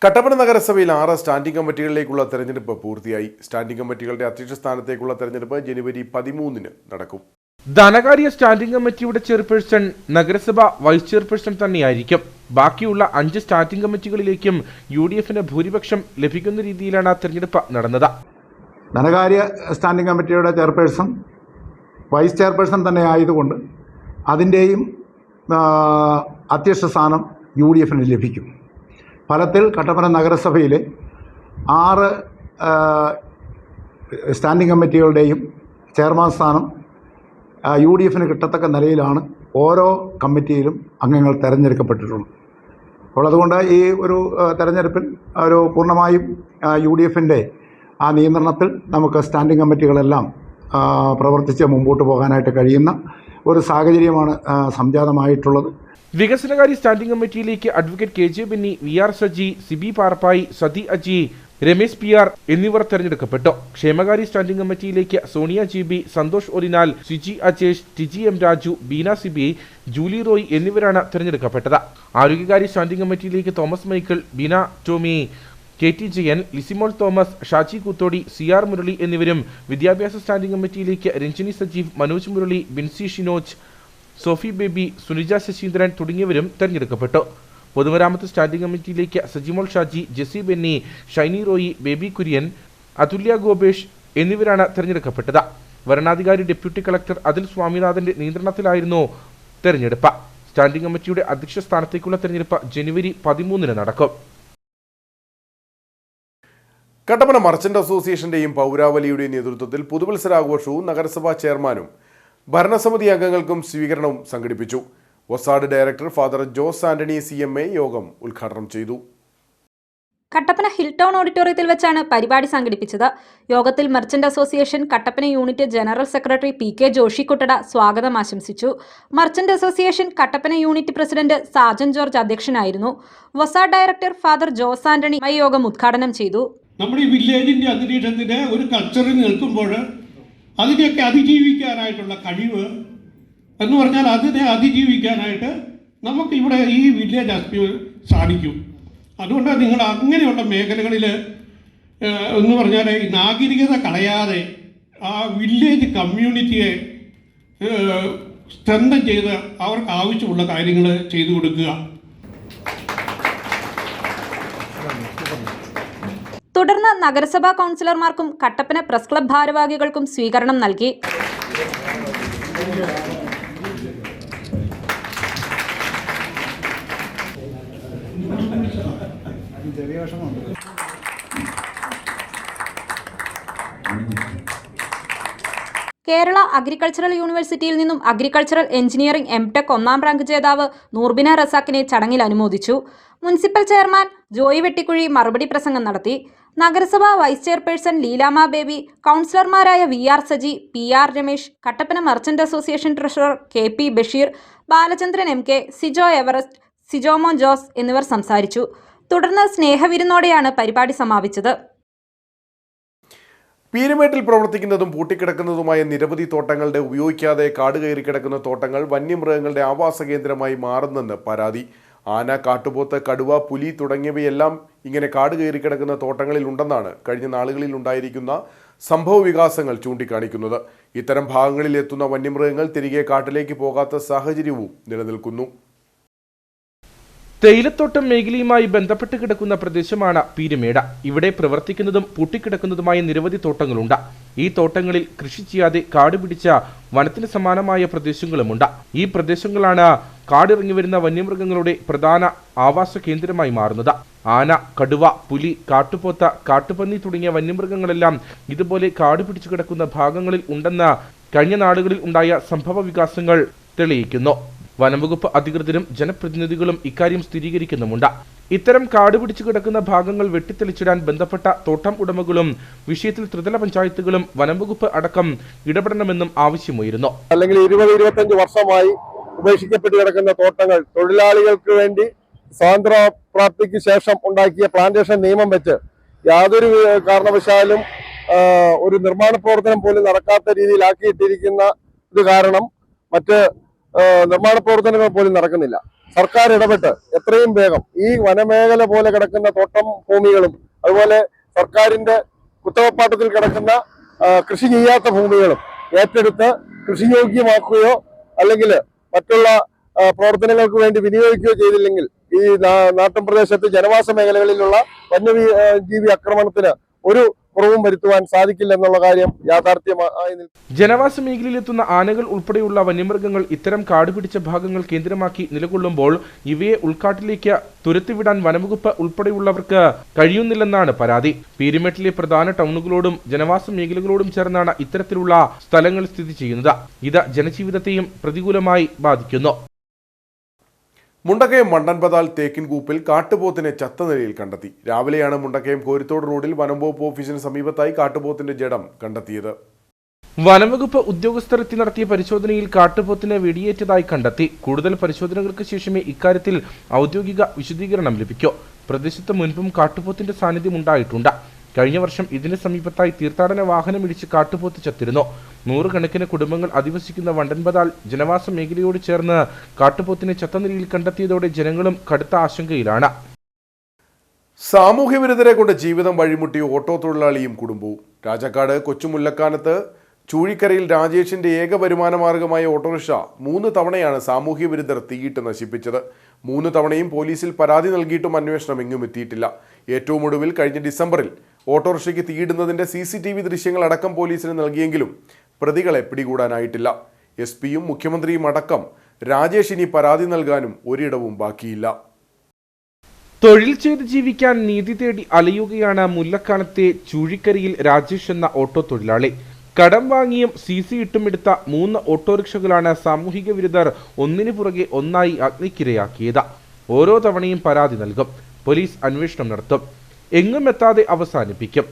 കട്ടപ്പന നഗരസഭയിൽ 6 സ്റ്റാൻഡിംഗ് കമ്മിറ്റികളിലേക്കുള്ള തെരഞ്ഞെടുപ്പ് പൂർത്തിയായി. സ്റ്റാൻഡിംഗ് കമ്മിറ്റികളുടെ അധ്യക്ഷ സ്ഥാനത്തേക്കുള്ള തെരഞ്ഞെടുപ്പ് ജനുവരി 13-ന് നടക്കും. ധനകാര്യ സ്റ്റാൻഡിംഗ് കമ്മിറ്റിയുടെ ചെയർപേഴ്സൺ നഗരസഭ വൈസ് ചെയർപേഴ്സൺ തന്നെയായിരിക്കും. ബാക്കിയുള്ള 5 സ്റ്റാൻഡിംഗ് കമ്മിറ്റികളിലേക്കും UDFന് ഭൂരിപക്ഷം ലഭിക്കുന്ന രീതിയിലാണ് തെരഞ്ഞെടുപ്പ് നടന്നത്. ധനകാര്യ സ്റ്റാൻഡിംഗ് കമ്മിറ്റിയുടെ ചെയർപേഴ്സൺ വൈസ് ചെയർപേഴ്സൺ തന്നെ ആയതുകൊണ്ട് അതിൻ്റെയും അധ്യക്ഷ സ്ഥാനം UDFന് ലഭിക്കും. ഫലത്തിൽ കട്ടപ്പന നഗരസഭയിലെ 6 സ്റ്റാൻഡിംഗ് കമ്മിറ്റികളുടെയും ചെയർമാൻ സ്ഥാനം UDFന് കിട്ടത്തക്ക നിലയിലാണ് ഓരോ കമ്മിറ്റിയിലും അംഗങ്ങൾ തിരഞ്ഞെടുക്കപ്പെട്ടിട്ടുള്ളത്. അപ്പോൾ അതുകൊണ്ട് ഈ ഒരു തെരഞ്ഞെടുപ്പിൽ ഒരു പൂർണ്ണമായും UDFൻ്റെ ആ നിയന്ത്രണത്തിൽ നമുക്ക് സ്റ്റാൻഡിംഗ് കമ്മിറ്റികളെല്ലാം പ്രവർത്തിച്ച് മുമ്പോട്ട് പോകാനായിട്ട് കഴിയുന്ന ഒരു സാഹചര്യമാണ് സംജാതമായിട്ടുള്ളത്. വികസനകാര്യ സ്റ്റാൻഡിംഗ് കമ്മിറ്റിയിലേക്ക് advocate KJ Benny, VR Saji, Sibi Parppayi, Sathi Aji, Ramesh PR എന്നിവർ തെരഞ്ഞെടുക്കപ്പെട്ടു. ക്ഷേമകാര്യ സ്റ്റാൻഡിംഗ് കമ്മിറ്റിയിലേക്ക് സോണിയ GB, സന്തോഷ് ഒരിനാൽ, സിജി അജേഷ്, ടിജി M രാജു, ബീന സിബി, ജൂലി റോയ് എന്നിവരാണ് തെരഞ്ഞെടുക്കപ്പെട്ടത്. ആരോഗ്യകാര്യ സ്റ്റാൻഡിംഗ് കമ്മിറ്റിയിലേക്ക് തോമസ് മൈക്കിൾ, ബീന ടോമി, KT ജയൻ, ലിസിമോൾ തോമസ്, ഷാജി കൂത്തോടി, CR മുരളി എന്നിവരും വിദ്യാഭ്യാസ സ്റ്റാൻഡിംഗ് കമ്മിറ്റിയിലേക്ക് രഞ്ജിനി സജീവ്, മനോജ് മുരളി, ബിൻസി ഷിനോജ്, സോഫി ബേബി, സുനിജ ശശീന്ദ്രൻ തുടങ്ങിയവരും തെരഞ്ഞെടുക്കപ്പെട്ടു. പൊതുമരാമത്ത് സ്റ്റാൻഡിംഗ് കമ്മിറ്റിയിലേക്ക് സജിമോൾ ഷാജി, ജെസി ബെന്നി, ഷൈനി റോയി, ബേബി കുര്യൻ, അതുല്യ ഗോപേഷ് എന്നിവരാണ് തെരഞ്ഞെടുക്കപ്പെട്ടത്. വരണാധികാരി ഡെപ്യൂട്ടി കളക്ടർ അതിൽ സ്വാമിനാഥന്റെ നിയന്ത്രണത്തിലായിരുന്നു തെരഞ്ഞെടുപ്പ്. സ്റ്റാൻഡിംഗ് കമ്മിറ്റിയുടെ അധ്യക്ഷ സ്ഥാനത്തേക്കുള്ള തെരഞ്ഞെടുപ്പ് ജനുവരി 13-ന് നടക്കും. കട്ടപ്പന മർച്ചന്റ് അസോസിയേഷന്റെയും പൗരാവലിയുടെയും നേതൃത്വത്തിൽ പുതുവത്സരാഘോഷവും നഗരസഭാ ചെയർമാനും ഭരണസമിതി അംഗങ്ങൾക്കും സ്വീകരണവും സംഘടിപ്പിച്ചു. വസാഡ് director father Jose Antony CMA യോഗം ഉദ്ഘാടനം ചെയ്തു. കട്ടപ്പന ഹിൽ ടൗൺ ഓഡിറ്റോറിയത്തിൽ വെച്ചാണ് പരിപാടി സംഘടിപ്പിച്ചത്. യോഗത്തിൽ merchant association Kattappana unit general secretary PK ജോഷിക്കുട്ടട സ്വാഗതം ആശംസിച്ചു. Merchant association Kattappana unit president Sajan George അധ്യക്ഷനായിരുന്നു. വസാഡ് ഡയറക്ടർ ഫാദർ ജോസ് ആന്റണി യോഗം ഉദ്ഘാടനം ചെയ്തു. നമ്മുടെ ഈ വില്ലേജിൻ്റെ അന്തരീക്ഷത്തിന് ഒരു കൾച്ചറിൽ നിൽക്കുമ്പോൾ അതിനെയൊക്കെ അതിജീവിക്കാനായിട്ടുള്ള കഴിവ് എന്ന് പറഞ്ഞാൽ അതിനെ അതിജീവിക്കാനായിട്ട് നമുക്ക് ഇവിടെ ഈ വില്ലേജ് സാധിക്കും. അതുകൊണ്ട് നിങ്ങൾ അങ്ങനെയുള്ള മേഖലകളിൽ എന്ന് പറഞ്ഞാൽ ഈ നാഗരികത കളയാതെ ആ വില്ലേജ് കമ്മ്യൂണിറ്റിയെ സ്ട്രെങ്തൻ ചെയ്ത് അവർക്ക് ആവശ്യമുള്ള കാര്യങ്ങൾ ചെയ്തു കൊടുക്കുക. തുടർന്ന് നഗരസഭാ കൗൺസിലർമാർക്കും കട്ടപ്പന പ്രസ് ക്ലബ് ഭാരവാഹികൾക്കും സ്വീകരണം നൽകി. കേരള അഗ്രികൾച്ചറൽ യൂണിവേഴ്സിറ്റിയിൽ നിന്നും അഗ്രികൾച്ചറൽ എഞ്ചിനീയറിംഗ് M.Tech 1ാം റാങ്ക് ജേതാവ് നൂർബിന റസാക്കിനെ ചടങ്ങിൽ അനുമോദിച്ചു. മുനിസിപ്പൽ ചെയർമാൻ ജോയി വെട്ടിക്കുഴി മറുപടി പ്രസംഗം നടത്തി. നഗരസഭാ വൈസ് ചെയർപേഴ്സൺ ലീലാമ ബേബി, കൗൺസിലർമാരായ VR Saji, PR Ramesh, Kattappana merchant association treasurer KP Basheer, Balachandran MK, Sijo Everest, Sijomon Jose എന്നിവർ സംസാരിച്ചു. തുടർന്ന് സ്നേഹവിരുന്നോടെയാണ് പരിപാടി സമാപിച്ചത്. പീരുമേട്ടിൽ പ്രവർത്തിക്കുന്നതും പൂട്ടിക്കിടക്കുന്നതുമായ നിരവധി തോട്ടങ്ങളുടെ ഉപയോഗിക്കാതെ കാട് കയറി കിടക്കുന്ന തോട്ടങ്ങൾ വന്യമൃഗങ്ങളുടെ ആവാസ കേന്ദ്രമായി മാറുന്നെന്ന് പരാതി. ആന, കാട്ടുപോത്ത്, കടുവ, പുലി തുടങ്ങിയവയെല്ലാം ഇങ്ങനെ കാട് കയറി കിടക്കുന്ന തോട്ടങ്ങളിൽ ഉണ്ടെന്നാണ് കഴിഞ്ഞ നാളുകളിൽ ഉണ്ടായിരിക്കുന്ന സംഭവ വികാസങ്ങൾ ചൂണ്ടിക്കാണിക്കുന്നത്. ഇത്തരം ഭാഗങ്ങളിൽ എത്തുന്ന വന്യമൃഗങ്ങൾ തിരികെ കാട്ടിലേക്ക് പോകാത്ത സാഹചര്യവും നിലനിൽക്കുന്നു. തേയിലത്തോട്ടം മേഖലയുമായി ബന്ധപ്പെട്ട് കിടക്കുന്ന പ്രദേശമാണ് പീരുമേട്. ഇവിടെ പ്രവർത്തിക്കുന്നതും പൂട്ടിക്കിടക്കുന്നതുമായ നിരവധി തോട്ടങ്ങളുണ്ട്. ഈ തോട്ടങ്ങളിൽ കൃഷി ചെയ്യാതെ കാട് പിടിച്ച വനത്തിന് സമാനമായ പ്രദേശങ്ങളുമുണ്ട്. ഈ പ്രദേശങ്ങളാണ് കാടിറങ്ങി വരുന്ന വന്യമൃഗങ്ങളുടെ പ്രധാന ആവാസ കേന്ദ്രമായി മാറുന്നത്. ആന, കടുവ, പുലി, കാട്ടുപോത്ത, കാട്ടുപന്നി തുടങ്ങിയ വന്യമൃഗങ്ങളെല്ലാം ഇതുപോലെ കാട് പിടിച്ചു കിടക്കുന്ന ഭാഗങ്ങളിൽ ഉണ്ടെന്ന് കഴിഞ്ഞ നാളുകളിൽ ഉണ്ടായ സംഭവ വികാസങ്ങൾ തെളിയിക്കുന്നു. വനംവകുപ്പ് അധികൃതരും ജനപ്രതിനിധികളും ഇക്കാര്യം സ്ഥിരീകരിക്കുന്നുമുണ്ട്. ഇത്തരം കാട് പിടിച്ചു കിടക്കുന്ന ഭാഗങ്ങൾ വെട്ടിത്തെളിച്ചിടാൻ ബന്ധപ്പെട്ട തോട്ടം ഉടമകളും വിഷയത്തിൽ ത്രിതല പഞ്ചായത്തുകളും വനംവകുപ്പ് അടക്കം ഇടപെടണമെന്നും ആവശ്യമുയരുന്നു. അല്ലെങ്കിൽ 20-25 വർഷമായി ഉപേക്ഷിക്കപ്പെട്ട് കിടക്കുന്ന തോട്ടങ്ങൾ തൊഴിലാളികൾക്ക് വേണ്ടി സ്വാതന്ത്ര്യപ്രാപ്തിക്ക് ശേഷം ഉണ്ടാക്കിയ പ്ലാന്റേഷൻ നിയമം വെച്ച് യാതൊരു കാരണവശാലും ഒരു നിർമ്മാണ പ്രവർത്തനം പോലും നടക്കാത്ത രീതിയിലാക്കിയിട്ടിരിക്കുന്ന ഇത് കാരണം മറ്റ് നിർമ്മാണ പ്രവർത്തനങ്ങൾ പോലും നടക്കുന്നില്ല. സർക്കാർ ഇടപെട്ട് എത്രയും വേഗം ഈ വനമേഖല പോലെ കിടക്കുന്ന തോട്ടം ഭൂമികളും അതുപോലെ സർക്കാരിന്റെ കുത്തകപ്പാട്ടത്തിൽ കിടക്കുന്ന കൃഷി ചെയ്യാത്ത ഭൂമികളും ഏറ്റെടുത്ത് കൃഷിയോഗ്യമാക്കുകയോ അല്ലെങ്കിൽ മറ്റുള്ള പ്രവർത്തനങ്ങൾക്ക് വേണ്ടി വിനിയോഗിക്കുകയോ ചെയ്തില്ലെങ്കിൽ ഈ നാട്ടിൻ പ്രദേശത്ത് ജനവാസ മേഖലകളിലുള്ള വന്യജീവി ആക്രമണത്തിന് ഒരു കുറവും വരുത്തുവാൻ സാധിക്കില്ല എന്നുള്ള കാര്യം യാഥാർത്ഥ്യമായി. ജനവാസ മേഖലയിലെത്തുന്ന ആനകൾ ഉൾപ്പെടെയുള്ള വന്യമൃഗങ്ങൾ ഇത്തരം കാട് പിടിച്ച ഭാഗങ്ങൾ കേന്ദ്രമാക്കി നിലകൊള്ളുമ്പോൾ ഇവയെ ഉൾക്കാട്ടിലേക്ക് തുരത്തിവിടാൻ വനംവകുപ്പ് ഉൾപ്പെടെയുള്ളവർക്ക് കഴിയുന്നില്ലെന്നാണ് പരാതി. പീരുമേട്ടിലെ പ്രധാന ടൗണുകളോടും ജനവാസ മേഖലകളോടും ചേർന്നാണ് ഇത്തരത്തിലുള്ള സ്ഥലങ്ങൾ സ്ഥിതി ചെയ്യുന്നത്. ഇത് ജനജീവിതത്തെയും പ്രതികൂലമായി ബാധിക്കുന്നു. മുണ്ടക്കയം മണ്ടൻപതാൽ തേക്കിൻകൂപ്പിൽ കാട്ടുപോത്തിനെ ചത്ത നിലയിൽ കണ്ടെത്തി. രാവിലെയാണ് മുണ്ടക്കയം കോരിത്തോട് റോഡിൽ വനംവകുപ്പ് ഓഫീസിന് സമീപത്തായി കാട്ടുപോത്തിന്റെ ജഡം കണ്ടെത്തിയത്. വനംവകുപ്പ് ഉദ്യോഗസ്ഥർ എത്തി നടത്തിയ പരിശോധനയിൽ കാട്ടുപോത്തിനെ വെടിയേറ്റതായി കണ്ടെത്തി. കൂടുതൽ പരിശോധനകൾക്ക് ശേഷമേ ഇക്കാര്യത്തിൽ ഔദ്യോഗിക വിശദീകരണം ലഭിക്കൂ. പ്രദേശത്ത് മുൻപും കാട്ടുപോത്തിന്റെ സാന്നിധ്യം ഉണ്ടായിട്ടുണ്ട്. കഴിഞ്ഞ വർഷം ഇതിന് സമീപത്തായി തീർത്ഥാടന വാഹനം ഇടിച്ച് കാട്ടുപോത്ത് ചത്തിരുന്നു. 100 കണക്കിന് കുടുംബങ്ങൾ അധിവസിക്കുന്ന വണ്ടൻപതാൽ ജനവാസ മേഖലയോട് ചേർന്ന് കാട്ടുപോത്തിനെ ചത്ത നിലയിൽ കണ്ടെത്തിയതോടെ ജനങ്ങളും കടുത്ത ആശങ്കയിലാണ്. സാമൂഹ്യവിരുദ്ധരെ കൊണ്ട് ജീവിതം വഴിമുട്ടിയ ഓട്ടോ തൊഴിലാളിയും കുടുംബവും. രാജാക്കാട് കൊച്ചുമുല്ലക്കാനത്ത് ചൂഴിക്കരയിൽ രാജേഷിന്റെ ഏക വരുമാന മാർഗമായ ഓട്ടോറിക്ഷ 3 തവണയാണ് സാമൂഹ്യവിരുദ്ധർ തീയിട്ട് നശിപ്പിച്ചത്. 3 തവണയും പോലീസിൽ പരാതി നൽകിയിട്ടും അന്വേഷണം എങ്ങും എത്തിയിട്ടില്ല. ഏറ്റവും ഒടുവിൽ കഴിഞ്ഞ ഡിസംബറിൽ ഓട്ടോറിക്ഷയ്ക്ക് തീയിടുന്നതിന്റെ CCTV ദൃശ്യങ്ങൾ അടക്കം പോലീസിന് നൽകിയെങ്കിലും പ്രതികളെ പിടികൂടാനായിട്ടില്ല. SP-യും മുഖ്യമന്ത്രിയും അടക്കം രാജേഷ് ഇനി പരാതി നൽകാനും ഒരിടവും ബാക്കിയില്ല. തൊഴിൽ ചെയ്ത് ജീവിക്കാൻ നീതി തേടി അലയുകയാണ് മുല്ലക്കാനത്തെ ചൂഴിക്കരയിൽ രാജേഷ് എന്ന ഓട്ടോ തൊഴിലാളി. കടം വാങ്ങിയും CC ഇട്ടുമെടുത്ത 3 ഓട്ടോറിക്ഷകളാണ് സാമൂഹിക വിരുദ്ധർ ഒന്നിനു പുറകെ ഒന്നായി അഗ്നിക്കിരയാക്കിയത്. ഓരോ തവണയും പരാതി നൽകും. പോലീസ് അന്വേഷണം നടത്തും. എങ്ങും എത്താതെ അവസാനിപ്പിക്കും.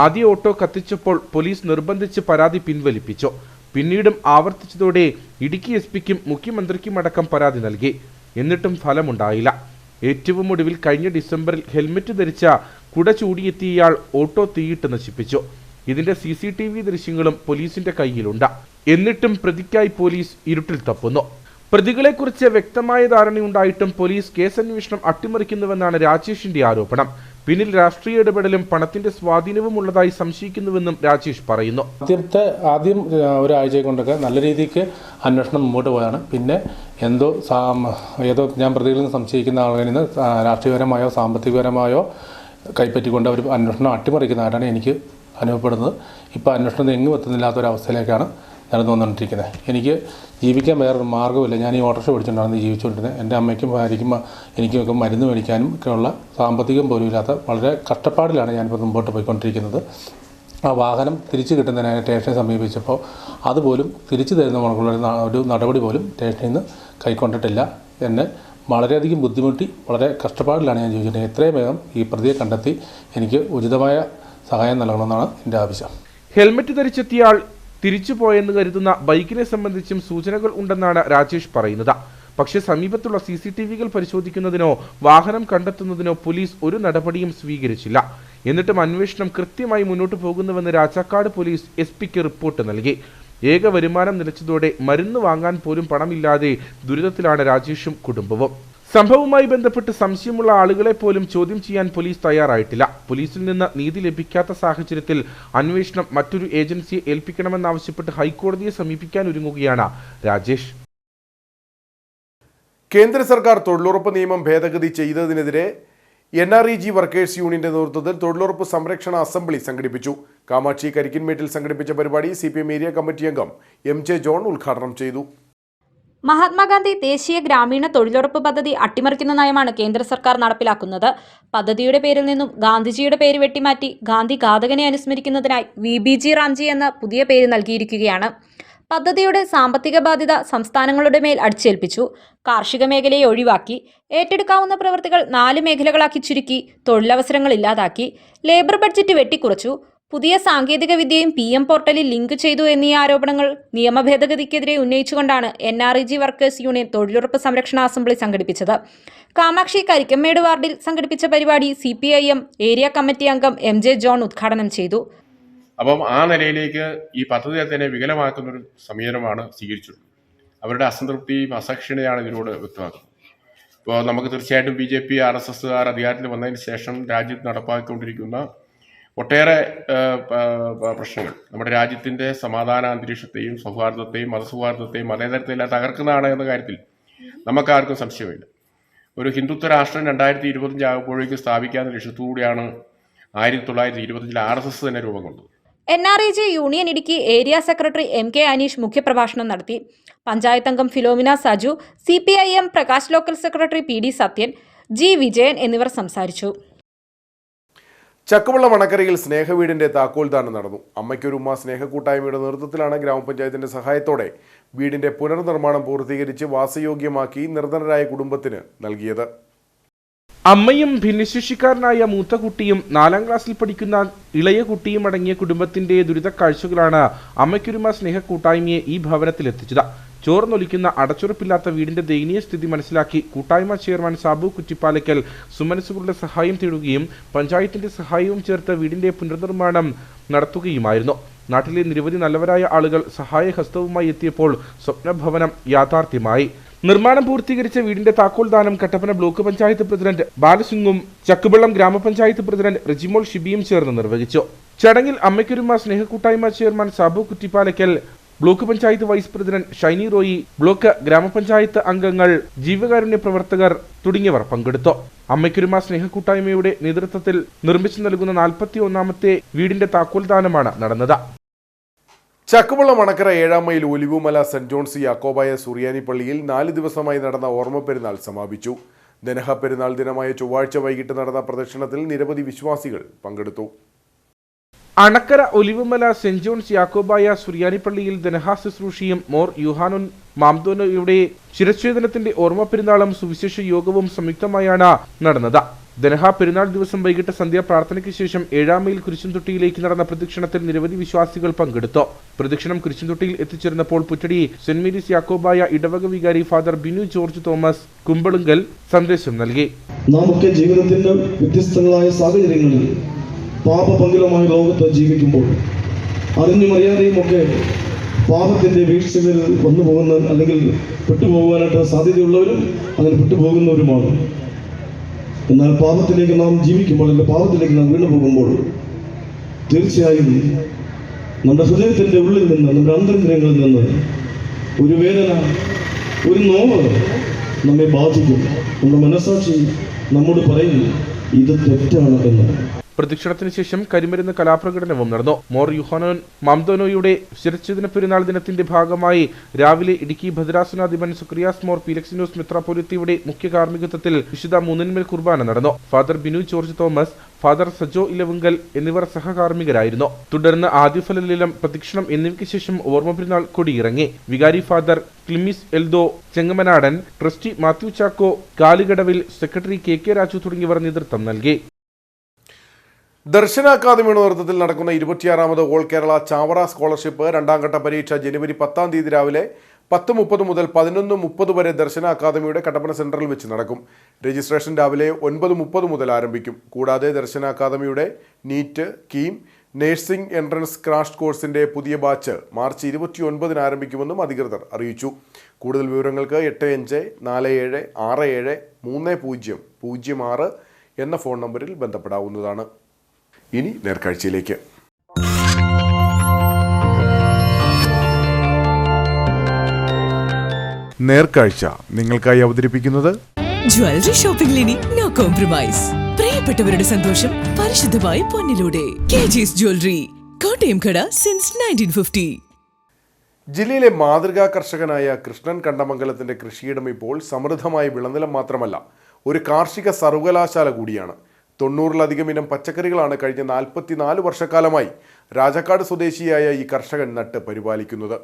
ആദ്യ ഓട്ടോ കത്തിച്ചപ്പോൾ പോലീസ് നിർബന്ധിച്ച് പരാതി പിൻവലിപ്പിച്ചു. പിന്നീടും ആവർത്തിച്ചതോടെ ഇടുക്കി SP-ക്കും മുഖ്യമന്ത്രിക്കുമടക്കം പരാതി നൽകി. എന്നിട്ടും ഫലമുണ്ടായില്ല. ഏറ്റവും ഒടുവിൽ കഴിഞ്ഞ ഡിസംബറിൽ ഹെൽമറ്റ് ധരിച്ച കുട ചൂടിയെത്തിയയാൾ ഓട്ടോ തീയിട്ട് നശിപ്പിച്ചു. ഇതിന്റെ CCTV ദൃശ്യങ്ങളും പോലീസിന്റെ കയ്യിലുണ്ട്. എന്നിട്ടും പ്രതിക്കായി പോലീസ് ഇരുട്ടിൽ തപ്പുന്നു. പ്രതികളെക്കുറിച്ച് വ്യക്തമായ ധാരണയുണ്ടായിട്ടും പോലീസ് കേസന്വേഷണം അട്ടിമറിക്കുന്നുവെന്നാണ് രാജേഷിന്റെ ആരോപണം. പിന്നിൽ രാഷ്ട്രീയ ഇടപെടലും പണത്തിന്റെ സ്വാധീനവും ഉള്ളതായി സംശയിക്കുന്നുവെന്നും രാജേഷ് പറയുന്നു. ആദ്യം ഒരാഴ്ച കൊണ്ടൊക്കെ നല്ല രീതിക്ക് അന്വേഷണം മുമ്പോട്ട് പോയതാണ്. പിന്നെ ഏതോ ഞാൻ പ്രതികളിൽ നിന്ന് സംശയിക്കുന്ന ആളുകളിൽ നിന്ന് രാഷ്ട്രീയപരമായോ സാമ്പത്തികപരമായോ കൈപ്പറ്റിക്കൊണ്ട് അവർ അന്വേഷണം അട്ടിമറിക്കുന്നതായിട്ടാണ് എനിക്ക് അനുഭവപ്പെടുന്നത്. ഇപ്പോൾ അന്വേഷണം എങ്ങും എത്തുന്നില്ലാത്തൊരവസ്ഥയിലേക്കാണ് നടന്നു വന്നുകൊണ്ടിരിക്കുന്നത്. എനിക്ക് ജീവിക്കാൻ വേറൊരു മാർഗ്ഗമില്ല. ഞാൻ ഈ ഓട്ടോറിക്ഷ പിടിച്ചുകൊണ്ടാണ് ജീവിച്ചുകൊണ്ടിരുന്നത്. എൻ്റെ അമ്മയ്ക്കും ഭാര്യയ്ക്കും എനിക്കുമൊക്കെ മരുന്ന് മേടിക്കാനും ഒക്കെയുള്ള സാമ്പത്തികം പോലും ഇല്ലാത്ത വളരെ കഷ്ടപ്പാടിലാണ് ഞാനിപ്പോൾ മുമ്പോട്ട് പോയിക്കൊണ്ടിരിക്കുന്നത്. ആ വാഹനം തിരിച്ചു കിട്ടുന്നതിനായി സ്റ്റേഷനെ സമീപിച്ചപ്പോൾ അതുപോലും തിരിച്ചു തരുന്ന ഒരു നടപടി പോലും സ്റ്റേഷനിൽ നിന്ന് കൈക്കൊണ്ടിട്ടില്ല. എന്നെ വളരെയധികം ബുദ്ധിമുട്ടി വളരെ കഷ്ടപ്പാടിലാണ് ഞാൻ ജീവിച്ചിട്ടുള്ളത്. എത്രയും വേഗം ഈ പ്രതിയെ കണ്ടെത്തി എനിക്ക് ഉചിതമായ സഹായം നൽകണമെന്നാണ് എൻ്റെ ആവശ്യം. ഹെൽമറ്റ് ധരിച്ചെത്തിയാൾ തിരിച്ചുപോയെന്ന് കരുതുന്ന ബൈക്കിനെ സംബന്ധിച്ചും സൂചനകൾ ഉണ്ടെന്നാണ് രാജേഷ് പറയുന്നത്. പക്ഷേ സമീപത്തുള്ള CCTVകൾ പരിശോധിക്കുന്നതിനോ വാഹനം കണ്ടെത്തുന്നതിനോ പോലീസ് ഒരു നടപടിയും സ്വീകരിച്ചില്ല. എന്നിട്ടും അന്വേഷണം കൃത്യമായി മുന്നോട്ട് പോകുന്നുവെന്ന് രാജാക്കാട് പോലീസ് SP-ക്ക് റിപ്പോർട്ട് നൽകി. ഏക വരുമാനം നിലച്ചതോടെ മരുന്ന് വാങ്ങാൻ പോലും പണമില്ലാതെ ദുരിതത്തിലാണ് രാജേഷും കുടുംബവും. സംഭവവുമായി ബന്ധപ്പെട്ട് സംശയമുള്ള ആളുകളെ പോലും ചോദ്യം ചെയ്യാൻ പോലീസ് തയ്യാറായിട്ടില്ല. പോലീസിൽ നിന്ന് നീതി ലഭിക്കാത്ത സാഹചര്യത്തിൽ അന്വേഷണം മറ്റൊരു ഏജൻസിയെ ഏൽപ്പിക്കണമെന്നാവശ്യപ്പെട്ട് ഹൈക്കോടതിയെ സമീപിക്കാൻ ഒരുങ്ങുകയാണ് രാജേഷ്. കേന്ദ്ര സർക്കാർ തൊഴിലുറപ്പ് നിയമം ഭേദഗതി ചെയ്തതിനെതിരെ NREG വർക്കേഴ്സ് യൂണിയന്റെ നേതൃത്വത്തിൽ തൊഴിലുറപ്പ് സംരക്ഷണ അസംബ്ലി സംഘടിപ്പിച്ചു. കാമാക്ഷി കരിക്കിൻമേട്ടിൽ സംഘടിപ്പിച്ച പരിപാടി CPM ഏരിയ കമ്മിറ്റി അംഗം MJ ജോൺ ഉദ്ഘാടനം ചെയ്തു. മഹാത്മാഗാന്ധി ദേശീയ ഗ്രാമീണ തൊഴിലുറപ്പ് പദ്ധതി അട്ടിമറിക്കുന്ന നയമാണ് കേന്ദ്ര സർക്കാർ നടപ്പിലാക്കുന്നത്. പദ്ധതിയുടെ പേരിൽ നിന്നും ഗാന്ധിജിയുടെ പേര് വെട്ടിമാറ്റി ഗാന്ധി ഘാതകനെ അനുസ്മരിക്കുന്നതിനായി VBG റാംജി എന്ന പുതിയ പേര് നൽകിയിരിക്കുകയാണ്. പദ്ധതിയുടെ സാമ്പത്തിക ബാധ്യത സംസ്ഥാനങ്ങളുടെ മേൽ അടിച്ചേൽപ്പിച്ചു. കാർഷിക മേഖലയെ ഒഴിവാക്കി. ഏറ്റെടുക്കാവുന്ന പ്രവൃത്തികൾ 4 മേഖലകളാക്കി ചുരുക്കി. തൊഴിലവസരങ്ങൾ ഇല്ലാതാക്കി. ലേബർ ബഡ്ജറ്റ് വെട്ടിക്കുറച്ചു. പുതിയ സാങ്കേതിക വിദ്യയും PM പോർട്ടലിൽ ലിങ്ക് ചെയ്തു എന്നീ ആരോപണങ്ങൾ നിയമഭേദഗതിക്കെതിരെ ഉന്നയിച്ചുകൊണ്ടാണ് NREG വർക്കേഴ്സ് യൂണിയൻ തൊഴിലുറപ്പ് സംരക്ഷണ അസംബ്ലി സംഘടിപ്പിച്ചത്. കാമാക്ഷി കരിക്കമ്മേട് വാർഡിൽ സംഘടിപ്പിച്ച പരിപാടി CPIM ഏരിയ കമ്മിറ്റി അംഗം MJ ജോൺ ഉദ്ഘാടനം ചെയ്തു. അപ്പം ആ നിലയിലേക്ക് ഈ പദ്ധതിയെ തന്നെ വികലമാക്കുന്നൊരു സമീപനമാണ് സ്വീകരിച്ചിട്ടുള്ളത്. അവരുടെ അസംതൃപ്തിയും അസഹിഷ്ണുതയാണ് ഇതിനോട് വ്യക്തമാക്കുന്നത്. ഇപ്പോൾ നമുക്ക് തീർച്ചയായിട്ടും BJP RSS അധികാരത്തിൽ വന്നതിന് ശേഷം രാജ്യത്ത് നടപ്പാക്കിക്കൊണ്ടിരിക്കുന്ന ഒട്ടേറെ പ്രശ്നങ്ങൾ നമ്മുടെ രാജ്യത്തിൻ്റെ സമാധാന അന്തരീക്ഷത്തെയും സൗഹാർദ്ദത്തെയും മതസൗഹാർദ്ദത്തെയും മതേതരത്തെയും തകർക്കുന്നതാണ് എന്ന കാര്യത്തിൽ നമുക്കാർക്കും സംശയമില്ല. ഒരു ഹിന്ദുത്വ രാഷ്ട്രം 2025 ആകുമ്പോഴേക്കും സ്ഥാപിക്കാവുന്ന ലക്ഷ്യത്തോടെയാണ് 1925 RSS തന്നെ രൂപം കൊണ്ടത്. NREG union Idukki area secretary MK Aneesh മുഖ്യപ്രഭാഷണം നടത്തി. പഞ്ചായത്ത് അംഗം Philomina Saju, CPIM Prakash local secretary PD Sathyan, G Vijayan എന്നിവർ സംസാരിച്ചു. ചക്കുവള്ള മണക്കരയിൽ സ്നേഹവീടിന്റെ താക്കോൽദാനം നടന്നു. അമ്മയ്ക്കൊരു ഉമ്മ സ്നേഹക്കൂട്ടായ്മയുടെ നേതൃത്വത്തിലാണ് ഗ്രാമപഞ്ചായത്തിന്റെ സഹായത്തോടെ വീടിന്റെ പുനർനിർമ്മാണം പൂർത്തീകരിച്ച് വാസയോഗ്യമാക്കി നിർധനരായ കുടുംബത്തിന് നൽകിയത്. അമ്മയും ഭിന്നശേഷിക്കാരനായ മൂത്ത കുട്ടിയും 4ാം ക്ലാസ്സിൽ പഠിക്കുന്ന ഇളയ കുട്ടിയും അടങ്ങിയ കുടുംബത്തിന്റെ ദുരിതക്കാഴ്ചകളാണ് അമ്മയ്ക്കൊരുമ സ്നേഹക്കൂട്ടായ്മയെ ഈ ഭവനത്തിലെത്തിച്ചത്. ചോർന്നൊലിക്കുന്ന അടച്ചുറപ്പില്ലാത്ത വീടിന്റെ ദയനീയ സ്ഥിതി മനസ്സിലാക്കി കൂട്ടായ്മ ചെയർമാൻ സാബു കുറ്റിപ്പാലയ്ക്കൽ സുമനസുകളുടെ സഹായം തേടുകയും പഞ്ചായത്തിന്റെ സഹായവും ചേർത്ത് വീടിന്റെ പുനർനിർമ്മാണം നടത്തുകയുമായിരുന്നു. നാട്ടിലെ നിരവധി നല്ലവരായ ആളുകൾ സഹായഹസ്തവുമായി എത്തിയപ്പോൾ സ്വപ്നഭവനം യാഥാർത്ഥ്യമായി. നിർമ്മാണം പൂർത്തീകരിച്ച വീടിന്റെ താക്കോൽദാനം കട്ടപ്പന ബ്ലോക്ക് പഞ്ചായത്ത് പ്രസിഡന്റ് ബാലസിംഗും ചക്കുവള്ളം ഗ്രാമപഞ്ചായത്ത് പ്രസിഡന്റ് റെജിമോൾ ഷിബിയും ചേർന്ന് നിർവഹിച്ചു. ചടങ്ങിൽ അമ്മയ്ക്കൊരുമ സ്നേഹക്കൂട്ടായ്മ chairman Sabu Kuttipalackal, block panchayat vice president Shiny Roy, block ഗ്രാമപഞ്ചായത്ത് അംഗങ്ങൾ, ജീവകാരുണ്യ പ്രവർത്തകർ തുടങ്ങിയവർ പങ്കെടുത്തു. അമ്മയ്ക്കൊരുമ സ്നേഹക്കൂട്ടായ്മയുടെ നേതൃത്വത്തിൽ നിർമ്മിച്ചു നൽകുന്ന 41ാമത്തെ വീടിന്റെ താക്കോൽദാനമാണ് നടന്നത്. ചക്കുവള്ള മണക്കര 7ാം മൈൽ ഒലിവുമല സെന്റ് ജോൺസ് യാക്കോബായ സുറിയാനി പള്ളിയിൽ 4 ദിവസമായി നടന്ന ഓർമ്മ പെരുന്നാൾ സമാപിച്ചു. ദനഹ പെരുന്നാൾ ദിനമായ ചൊവ്വാഴ്ച വൈകിട്ട് നടന്ന പ്രദക്ഷിണത്തിൽ നിരവധി വിശ്വാസികൾ പങ്കെടുത്തു. അണക്കര ഒലിവുമല സെന്റ് ജോൺസ് യാക്കോബായ സുറിയാനി പള്ളിയിൽ ദനഹ ശുശ്രൂഷയും മോർ യുഹാനോൻ മാംദോനോയുടെ ശിരച്ഛേദനത്തിന്റെ ഓർമ്മ പെരുന്നാളും സുവിശേഷ യോഗവും സംയുക്തമായാണ് നടന്നത്. ദനഹ പെരുന്നാൾ ദിവസം വൈകിട്ട് സന്ധ്യാ പ്രാർത്ഥനയ്ക്ക് ശേഷം 7ാം മൈൽ കുരിശുംതൊട്ടിയിലേക്ക് നടന്ന പ്രദക്ഷിണത്തിൽ നിരവധി വിശ്വാസികൾ പങ്കെടുത്തു. പ്രദക്ഷിണം കുരിശുംതൊട്ടിയിൽ എത്തിച്ചേർന്നപ്പോൾ പുറ്റടി സെന്റ് മേരീസ് യാക്കോബായ ഇടവക വികാരി ഫാദർ ബിനു ജോർജ് തോമസ് കുമ്പളുങ്കൽ സന്ദേശം നൽകി. നമുക്ക് ജീവിതത്തിന്റെ വ്യത്യസ്തങ്ങളായ സാഹചര്യങ്ങളിൽ പാപപങ്കിലമായ ലോകത്ത് ജീവിക്കുമ്പോൾ അറിഞ്ഞും അറിയാതെയും ഒക്കെ പാപത്തിന്റെ വീഴ്ചകൾ വന്നു പോകുന്ന അല്ലെങ്കിൽ പെട്ടുപോകാനായിട്ട് സാധ്യതയുള്ളവരും അങ്ങനെ പെട്ടുപോകുന്നവരുമാണ്. എന്നാൽ പാപത്തിലേക്ക് നാം ജീവിക്കുമ്പോൾ അല്ലെങ്കിൽ പാപത്തിലേക്ക് നാം വീണു പോകുമ്പോൾ തീർച്ചയായും നമ്മുടെ ഹൃദയത്തിന്റെ ഉള്ളിൽ നിന്ന്, നമ്മുടെ അന്തരംഗങ്ങളിൽ നിന്ന് ഒരു വേദന, ഒരു നോവ് നമ്മെ ബാധിക്കും. നമ്മുടെ മനസ്സാക്ഷി നമ്മോട് പറയും ഇത് തെറ്റാണ് എന്ന്. പ്രദക്ഷിണത്തിന് ശേഷം കരിമരുന്ന് കലാപ്രകടനവും നടന്നു. മോർ യുഹാനോൻ മാംദോനോയുടെ ശിരച്ഛേദന പെരുന്നാൾ ദിനത്തിന്റെ ഭാഗമായി രാവിലെ ഇടുക്കി ഭദ്രാസനാധിപൻ സുക്രിയാസ് മോർ പീലക്സിനോസ് മെത്രാപ്പൊലീത്തയുടെ മുഖ്യ കാർമ്മികത്വത്തിൽ വിശുദ്ധ മൂന്നിന്മേൽ കുർബാന നടന്നു. Father Binu George Thomas, father Sajo Elavunkal എന്നിവർ സഹകാർമ്മികരായിരുന്നു. തുടർന്ന് ആദ്യഫലലീലം, പ്രദക്ഷിണം എന്നിവയ്ക്ക് ശേഷം ഓർമ്മ പെരുന്നാൾ കൊടിയിറങ്ങി. വികാരി ഫാദർ ക്ലിമിസ് എൽദോ ചെങ്ങമനാടൻ, ട്രസ്റ്റി മാത്യു ചാക്കോ കാലികടവിൽ, സെക്രട്ടറി KK രാജു തുടങ്ങിയവർ നേതൃത്വം നൽകി. ദർശന അക്കാദമിയുടെ നേതൃത്വത്തിൽ നടക്കുന്ന 26ാമത് ഓൾ കേരള ചാവറ സ്കോളർഷിപ്പ് 2ാം ഘട്ട പരീക്ഷ ജനുവരി 10-ാം തീയതി രാവിലെ 10:30 മുതൽ 11:30 വരെ ദർശന അക്കാദമിയുടെ കട്ടപ്പന സെൻട്രൽ വെച്ച് നടക്കും. രജിസ്ട്രേഷൻ രാവിലെ 9:30 മുതൽ ആരംഭിക്കും. കൂടാതെ ദർശന അക്കാദമിയുടെ NEET, KEAM, nursing entrance crash കോഴ്സിന്റെ പുതിയ ബാച്ച് മാർച്ച് 29-ന് ആരംഭിക്കുമെന്നും അധികൃതർ അറിയിച്ചു. കൂടുതൽ വിവരങ്ങൾക്ക് 8547673006 എന്ന ഫോൺ നമ്പറിൽ ബന്ധപ്പെടാവുന്നതാണ്. ഇനി നേർക്കാഴ്ചയിലേക്ക്. നേർക്കാഴ്ച നിങ്ങൾക്കായി അവതരിപ്പിക്കുന്നത് ജ്വല്ലറി ഷോപ്പിംഗിൽ ഇനി നോ കോംപ്രമൈസ്. പ്രിയപ്പെട്ടവരുടെ സന്തോഷം പരിശുദ്ധമായി പൊന്നിലൂടെ. KG's ജ്വല്ലറി, കോട്ടയം കട സിൻസ് 1950. ജില്ലയിലെ മാതൃകാ കർഷകനായ കൃഷ്ണൻ കണ്ടമംഗലത്തിന്റെ കൃഷിയിടം ഇപ്പോൾ സമൃദ്ധമായ വിളനിലം മാത്രമല്ല, ഒരു കാർഷിക സർവകലാശാല കൂടിയാണ്. 90-ലധികം ഇനം പച്ചക്കറികളാണ് കഴിഞ്ഞ 44 വർഷക്കാലമായി രാജാക്കാട് സ്വദേശിയായ ഈ കർഷകൻ നട്ട് പരിപാലിക്കുന്നത്.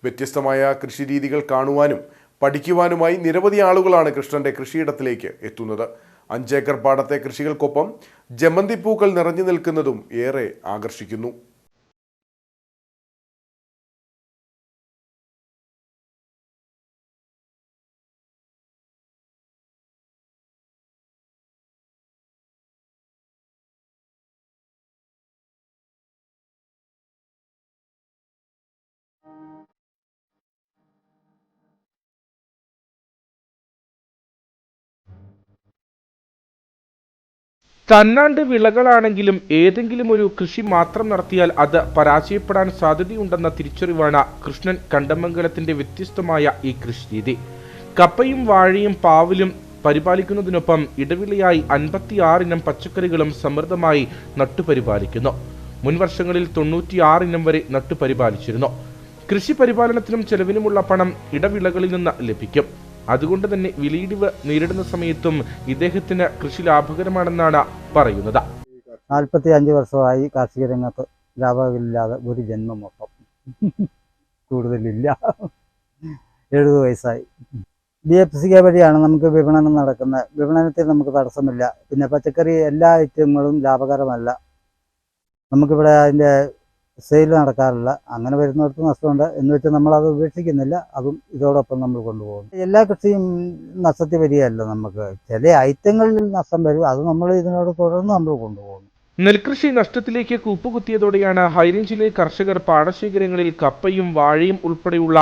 വ്യത്യസ്തമായ കൃഷിരീതികൾ കാണുവാനും പഠിക്കുവാനുമായി നിരവധി ആളുകളാണ് കൃഷ്ണന്റെ കൃഷിയിടത്തിലേക്ക് എത്തുന്നത്. 5 ഏക്കർ പാടത്തെ കൃഷികൾക്കൊപ്പം ജമന്തിപ്പൂക്കൾ നിറഞ്ഞു നിൽക്കുന്നതും ഏറെ ആകർഷിക്കുന്നു. തന്നാണ്ട് വിളകളാണെങ്കിലും ഏതെങ്കിലും ഒരു കൃഷി മാത്രം നടത്തിയാൽ അത് പരാജയപ്പെടാൻ സാധ്യതയുണ്ടെന്ന തിരിച്ചറിവാണ് കൃഷ്ണൻ കണ്ടമംഗലത്തിന്റെ വ്യത്യസ്തമായ ഈ കൃഷിരീതി. കപ്പയും വാഴയും പാവലും പരിപാലിക്കുന്നതിനൊപ്പം ഇടവിളയായി 56 ഇനം പച്ചക്കറികളും സമൃദ്ധമായി നട്ടുപരിപാലിക്കുന്നു. മുൻവർഷങ്ങളിൽ 96 ഇനം വരെ നട്ടുപരിപാലിച്ചിരുന്നു. കൃഷി പരിപാലനത്തിനും ചെലവിനുമുള്ള പണം ഇടവിളകളിൽ നിന്ന് ലഭിക്കും. അതുകൊണ്ട് തന്നെ വിലയിടിവ് നേരിടുന്ന സമയത്തും ഇദ്ദേഹത്തിന് കൃഷി ലാഭകരമാണെന്നാണ് പറയുന്നത്. 45 വർഷമായി കാർഷിക രംഗത്ത് ലാഭമില്ലാതെ ഒരു ജന്മം മൊത്തം കൂടുതലില്ല. 70 വയസ്സായി. BFCK വഴിയാണ് നമുക്ക് വിപണനം നടക്കുന്നത്. വിപണനത്തിൽ നമുക്ക് തടസ്സമില്ല. പിന്നെ പച്ചക്കറി എല്ലാ ഐറ്റങ്ങളും ലാഭകരമല്ല. നമുക്കിവിടെ അതിൻ്റെ സെയിൽ നടക്കാറില്ല. അങ്ങനെ വരുന്നിടത്ത് നഷ്ടമുണ്ട് എന്ന് വെച്ചാൽ നമ്മളത് ഉപേക്ഷിക്കുന്നില്ല. അതും ഇതോടൊപ്പം നമ്മൾ കൊണ്ടുപോകുന്നു. എല്ലാ കൃഷിയും നഷ്ടത്തിൽ വരികയല്ല. നമുക്ക് ചില ഐറ്റങ്ങളിൽ നഷ്ടം വരും. അത് നമ്മൾ ഇതിനോട് തുടർന്ന് നമ്മൾ കൊണ്ടുപോകുന്നു. നെൽകൃഷി നഷ്ടത്തിലേക്ക് കൂപ്പുകുത്തിയതോടെയാണ് ഹൈറേഞ്ചിലെ കർഷകർ പാടശേഖരങ്ങളിൽ കപ്പയും വാഴയും ഉൾപ്പെടെയുള്ള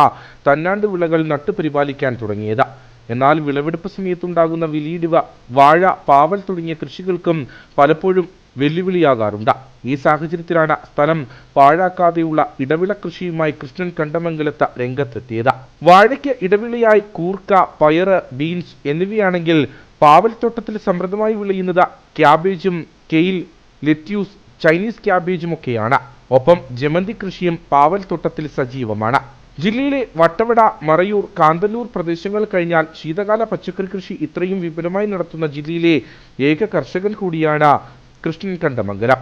തന്നാണ്ട് വിളകൾ നട്ടുപരിപാലിക്കാൻ തുടങ്ങിയത്. എന്നാൽ വിളവെടുപ്പ് സമയത്തുണ്ടാകുന്ന വിലയിടിവ് വാഴ, പാവൽ തുടങ്ങിയ കൃഷികൾക്കും പലപ്പോഴും വെല്ലുവിളിയാകാറുണ്ട്. ഈ സാഹചര്യത്തിലാണ് സ്ഥലം പാഴാക്കാതെയുള്ള ഇടവിള കൃഷിയുമായി കൃഷ്ണൻ കണ്ടമംഗലത്ത് രംഗത്തെത്തിയത്. വാഴയ്ക്ക് ഇടവിളയായി കൂർക്ക, പയറ്, ബീൻസ് എന്നിവയാണെങ്കിൽ പാവൽത്തോട്ടത്തിൽ സമൃദ്ധമായി വിളയുന്നത് ക്യാബേജും കെയിൽ, ലെറ്റ്യൂസ്, ചൈനീസ് ക്യാബേജുമൊക്കെയാണ്. ഒപ്പം ജമന്തി കൃഷിയും പാവൽത്തോട്ടത്തിൽ സജീവമാണ്. ജില്ലയിലെ വട്ടവട, മറയൂർ, കാന്തല്ലൂർ പ്രദേശങ്ങൾ കഴിഞ്ഞാൽ ശീതകാല പച്ചക്കറി കൃഷി ഇത്രയും വിപുലമായി നടത്തുന്ന ജില്ലയിലെ ഏക കർഷകൻ കൂടിയാണ് കൃഷ്ണൻ കണ്ടമംഗലം.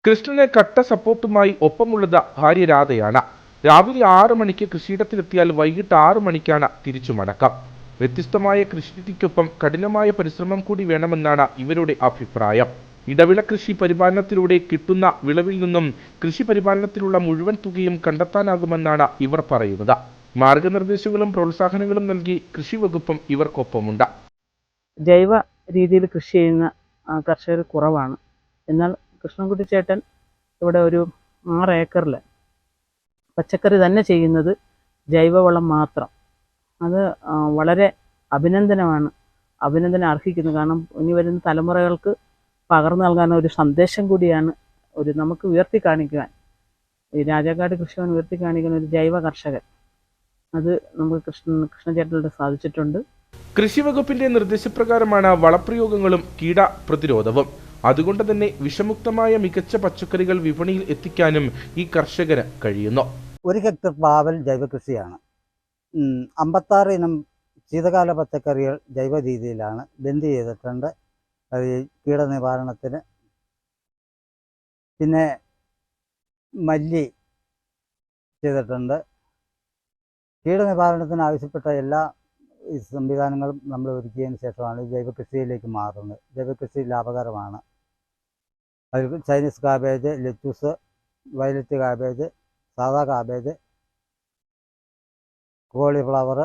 കൃഷ്ണന് കട്ട സപ്പോർട്ടുമായി ഒപ്പമുള്ളത് ഭാര്യ രാധയാണ്. രാവിലെ 6 മണിക്ക് കൃഷിയിടത്തിലെത്തിയാൽ വൈകിട്ട് 6 മണിക്കാണ് തിരിച്ചു മടക്കം. വ്യത്യസ്തമായ കൃഷിരീതിക്കൊപ്പം കഠിനമായ പരിശ്രമം കൂടി വേണമെന്നാണ് ഇവരുടെ അഭിപ്രായം. ഇടവിള കൃഷി പരിപാലനത്തിലൂടെ കിട്ടുന്ന വിളവിൽ നിന്നും കൃഷി പരിപാലനത്തിലുള്ള മുഴുവൻ തുകയും കണ്ടെത്താനാകുമെന്നാണ് ഇവർ പറയുന്നത്. മാർഗനിർദ്ദേശങ്ങളും പ്രോത്സാഹനങ്ങളും നൽകി കൃഷി വകുപ്പും ഇവർക്കൊപ്പമുണ്ട്. ജൈവ രീതിയിൽ കൃഷി ചെയ്യുന്ന കർഷകർ കുറവാണ്. എന്നാൽ കൃഷ്ണൻകുട്ടി ചേട്ടൻ ഇവിടെ ഒരു 6 ഏക്കറിൽ പച്ചക്കറി തന്നെ ചെയ്യുന്നത് ജൈവവളം മാത്രം. അത് വളരെ അഭിനന്ദനം അർഹിക്കുന്നു. കാരണം ഇനി വരുന്ന തലമുറകൾക്ക് പകർന്നു നൽകാൻ ഒരു സന്ദേശം കൂടിയാണ്. നമുക്ക് ഉയർത്തി കാണിക്കുവാൻ, ഈ രാജാക്കാട് കൃഷിഭവൻ ഉയർത്തി കാണിക്കുന്ന ഒരു ജൈവ കർഷകൻ, അത് നമുക്ക് കൃഷ്ണചേട്ടനിലൂടെ സാധിച്ചിട്ടുണ്ട്. കൃഷി വകുപ്പിന്റെ നിർദ്ദേശപ്രകാരമാണ് വളപ്രയോഗങ്ങളും കീട പ്രതിരോധവും. അതുകൊണ്ട് തന്നെ വിഷമുക്തമായ മികച്ച പച്ചക്കറികൾ വിപണിയിൽ എത്തിക്കാനും ഈ കർഷകന് കഴിയുന്നു. 1 ഹെക്ടർ പാവൽ ജൈവ കൃഷിയാണ്. 56 ഇനം ശീതകാല പച്ചക്കറികൾ ജൈവ രീതിയിലാണ് ബെൻഡ് ചെയ്തിട്ടുണ്ട്. അത് കീടനിവാരണത്തിന്. പിന്നെ മല്ലി ചെയ്തിട്ടുണ്ട്. കീടനിവാരണത്തിന് ആവശ്യപ്പെട്ട എല്ലാ സംവിധാനങ്ങളും നമ്മൾ ഒരുക്കിയതിന് ശേഷമാണ് ജൈവ കൃഷിയിലേക്ക് മാറുന്നത്. ജൈവ കൃഷി ലാഭകരമാണ്. അതിൽ Chinese cabbage, lettuce, violet cabbage, സാധാ കാബേജ്, കോളിഫ്ലവർ,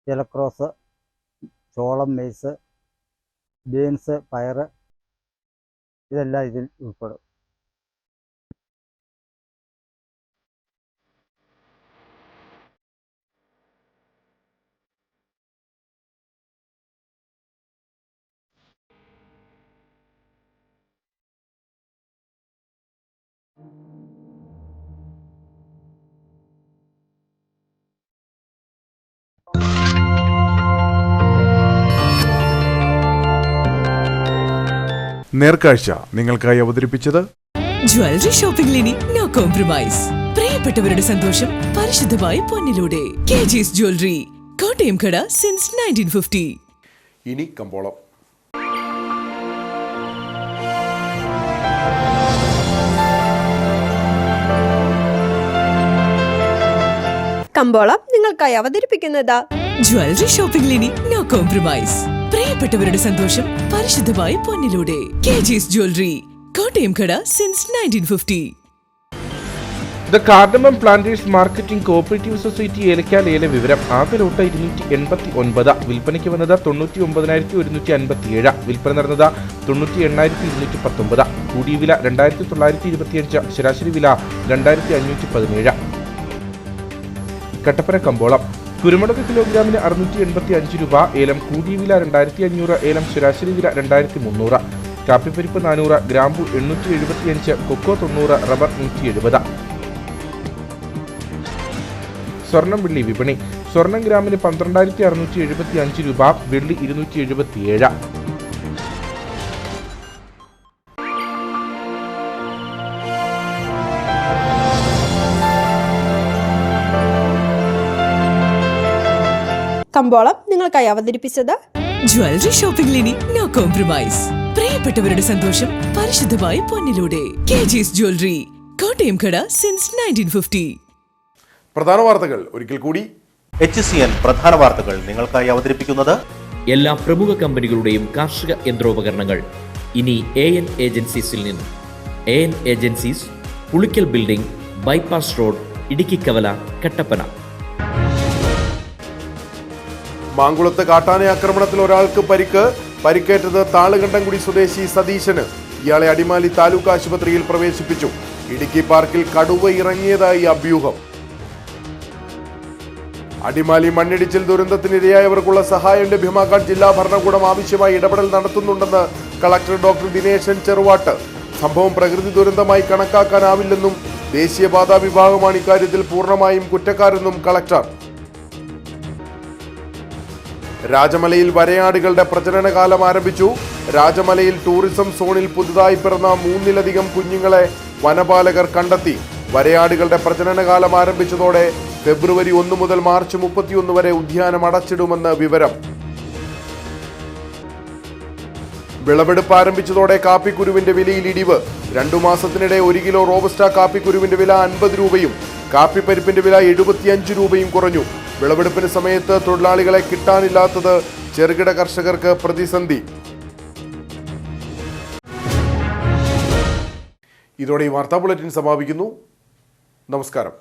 ജലക്രോസ്, ചോളം, മെയ്സ്, ബീൻസ്, പയറ്, ഇതെല്ലാം ഇതിൽ ഉൾപ്പെടും. നേർക്കാഴ്ച നിങ്ങൾക്കായി അവതരിപ്പിച്ചത് ജ്വല്ലറി ഷോപ്പിംഗിൽ ഇനി നോ കോംപ്രമൈസ്. പ്രിയപ്പെട്ടവരുടെ സന്തോഷം പരിശുദ്ധമായി പൊന്നിലൂടെ. KG's ജ്വല്ലറി, കോട്ടയം കട സിൻസ് 1950. ഇനി കമ്പോളം. കമ്പോളം നിങ്ങൾക്കായി അവതരിപ്പിക്കുന്നത് ജ്വല്ലറി ഷോപ്പിംഗിൽ ഇനി നോ കോംപ്രമൈസ്. പ്രിയപ്പെട്ടവരുടെ സന്തോഷം പരിശുദ്ധമായി പൊന്നിലൂടെ. KG's ജ്വല്ലറി, കോട്ടയം കട since 1950. The cardamom planters marketing cooperative society ഏലക്കാൽ ഏല വിവരം. ആകെ ലോട്ട് 289, വിൽപ്പനയ്ക്ക് വന്നത് 99,157, വിൽപ്പന നടന്നത് 98,219, കൂടിയ വില 2,925, ശരാശരി വില 2,517. കട്ടപ്പന കമ്പോളം. കുരുമുളക് കിലോഗ്രാമിന് 685 രൂപ, ഏലം കൂടിയ വില 2,500, ഏലം ശരാശരി വില 2,300, കാപ്പിപ്പരിപ്പ് 400, ഗ്രാമ്പു 875, കൊക്കോ 90, റബ്ബർ 170. സ്വർണം വെള്ളി വിപണി. സ്വർണം ഗ്രാമിന് 12,675 രൂപ, വെള്ളി 277. കമ്പോളം നിങ്ങൾക്കായി അവതരിപ്പിച്ചത് ജ്വല്ലറി ഷോപ്പിംഗിൽ ഇനി നോ കോംപ്രമൈസ്. പ്രിയപ്പെട്ടവരുടെ സന്തോഷം പരിശുദ്ധമായി പൊന്നിലൂടെ. KG's ജ്വല്ലറി, കോട്ടയം കട സിൻസ് 1950. പ്രധാന വാർത്തകൾ ഒരിക്കൽ കൂടി. HCN പ്രധാന വാർത്തകൾ നിങ്ങൾക്കായി അവതരിപ്പിക്കുന്നത് എല്ലാ പ്രമുഖ കമ്പനികളുടെയും കാർഷിക യന്ത്രോപകരണങ്ങൾ ഇനി AN ഏജൻസീസിൽ നിന്നും. AN agencies, Pulikkal building, bypass road, Idukki Kavala, Kattappana. മാങ്കുളത്ത് കാട്ടാന ആക്രമണത്തിൽ ഒരാൾക്ക് പരിക്കേറ്റത് താളുകണ്ടംകുടി സ്വദേശി സതീശന്. ഇയാളെ അടിമാലി താലൂക്ക് ആശുപത്രിയിൽ പ്രവേശിപ്പിച്ചു. ഇടുക്കി പാർക്കിൽ കടുവ ഇറങ്ങിയതായി അഭ്യൂഹം. അടിമാലി മണ്ണിടിച്ചിൽ ദുരന്തത്തിനിരയായവർക്കുള്ള സഹായം ലഭ്യമാക്കാൻ ജില്ലാ ഭരണകൂടം ആവശ്യമായ ഇടപെടൽ നടത്തുന്നുണ്ടെന്ന് കളക്ടർ ഡോക്ടർ ദിനേശൻ ചെറുവാട്ട്. സംഭവം പ്രകൃതി ദുരന്തമായി കണക്കാക്കാനാവില്ലെന്നും ദേശീയപാതാ വിഭാഗമാണ് ഇക്കാര്യത്തിൽ പൂർണ്ണമായും കുറ്റക്കാരെന്നും കളക്ടർ. രാജമലയിൽ വരയാടുകളുടെ പ്രജനനകാലം ആരംഭിച്ചു. രാജമലയിൽ ടൂറിസം സോണിൽ പുതുതായി പിറന്ന 3-ലധികം കുഞ്ഞുങ്ങളെ വനപാലകർ കണ്ടെത്തി. വരയാടുകളുടെ പ്രജനനകാലം ആരംഭിച്ചതോടെ ഫെബ്രുവരി 1 മുതൽ മാർച്ച് 31 വരെ ഉദ്യാനം അടച്ചിടുമെന്ന് വിവരം. വിളവെടുപ്പ് ആരംഭിച്ചതോടെ കാപ്പിക്കുരുവിന്റെ വിലയിൽ ഇടിവ്. 2 മാസത്തിനിടെ 1 കിലോ റോബസ്റ്റ കാപ്പിക്കുരുവിന്റെ വില 50 രൂപയും കാപ്പിപ്പരിപ്പിന്റെ വില 75 രൂപയും കുറഞ്ഞു. വിളവെടുപ്പിന് സമയത്ത് തൊഴിലാളികളെ കിട്ടാനില്ലാത്തത് ചെറുകിട കർഷകർക്ക് പ്രതിസന്ധി. ഇതോടെ ഈ വാർത്താ ബുള്ളറ്റിൻ സമാപിക്കുന്നു. നമസ്കാരം.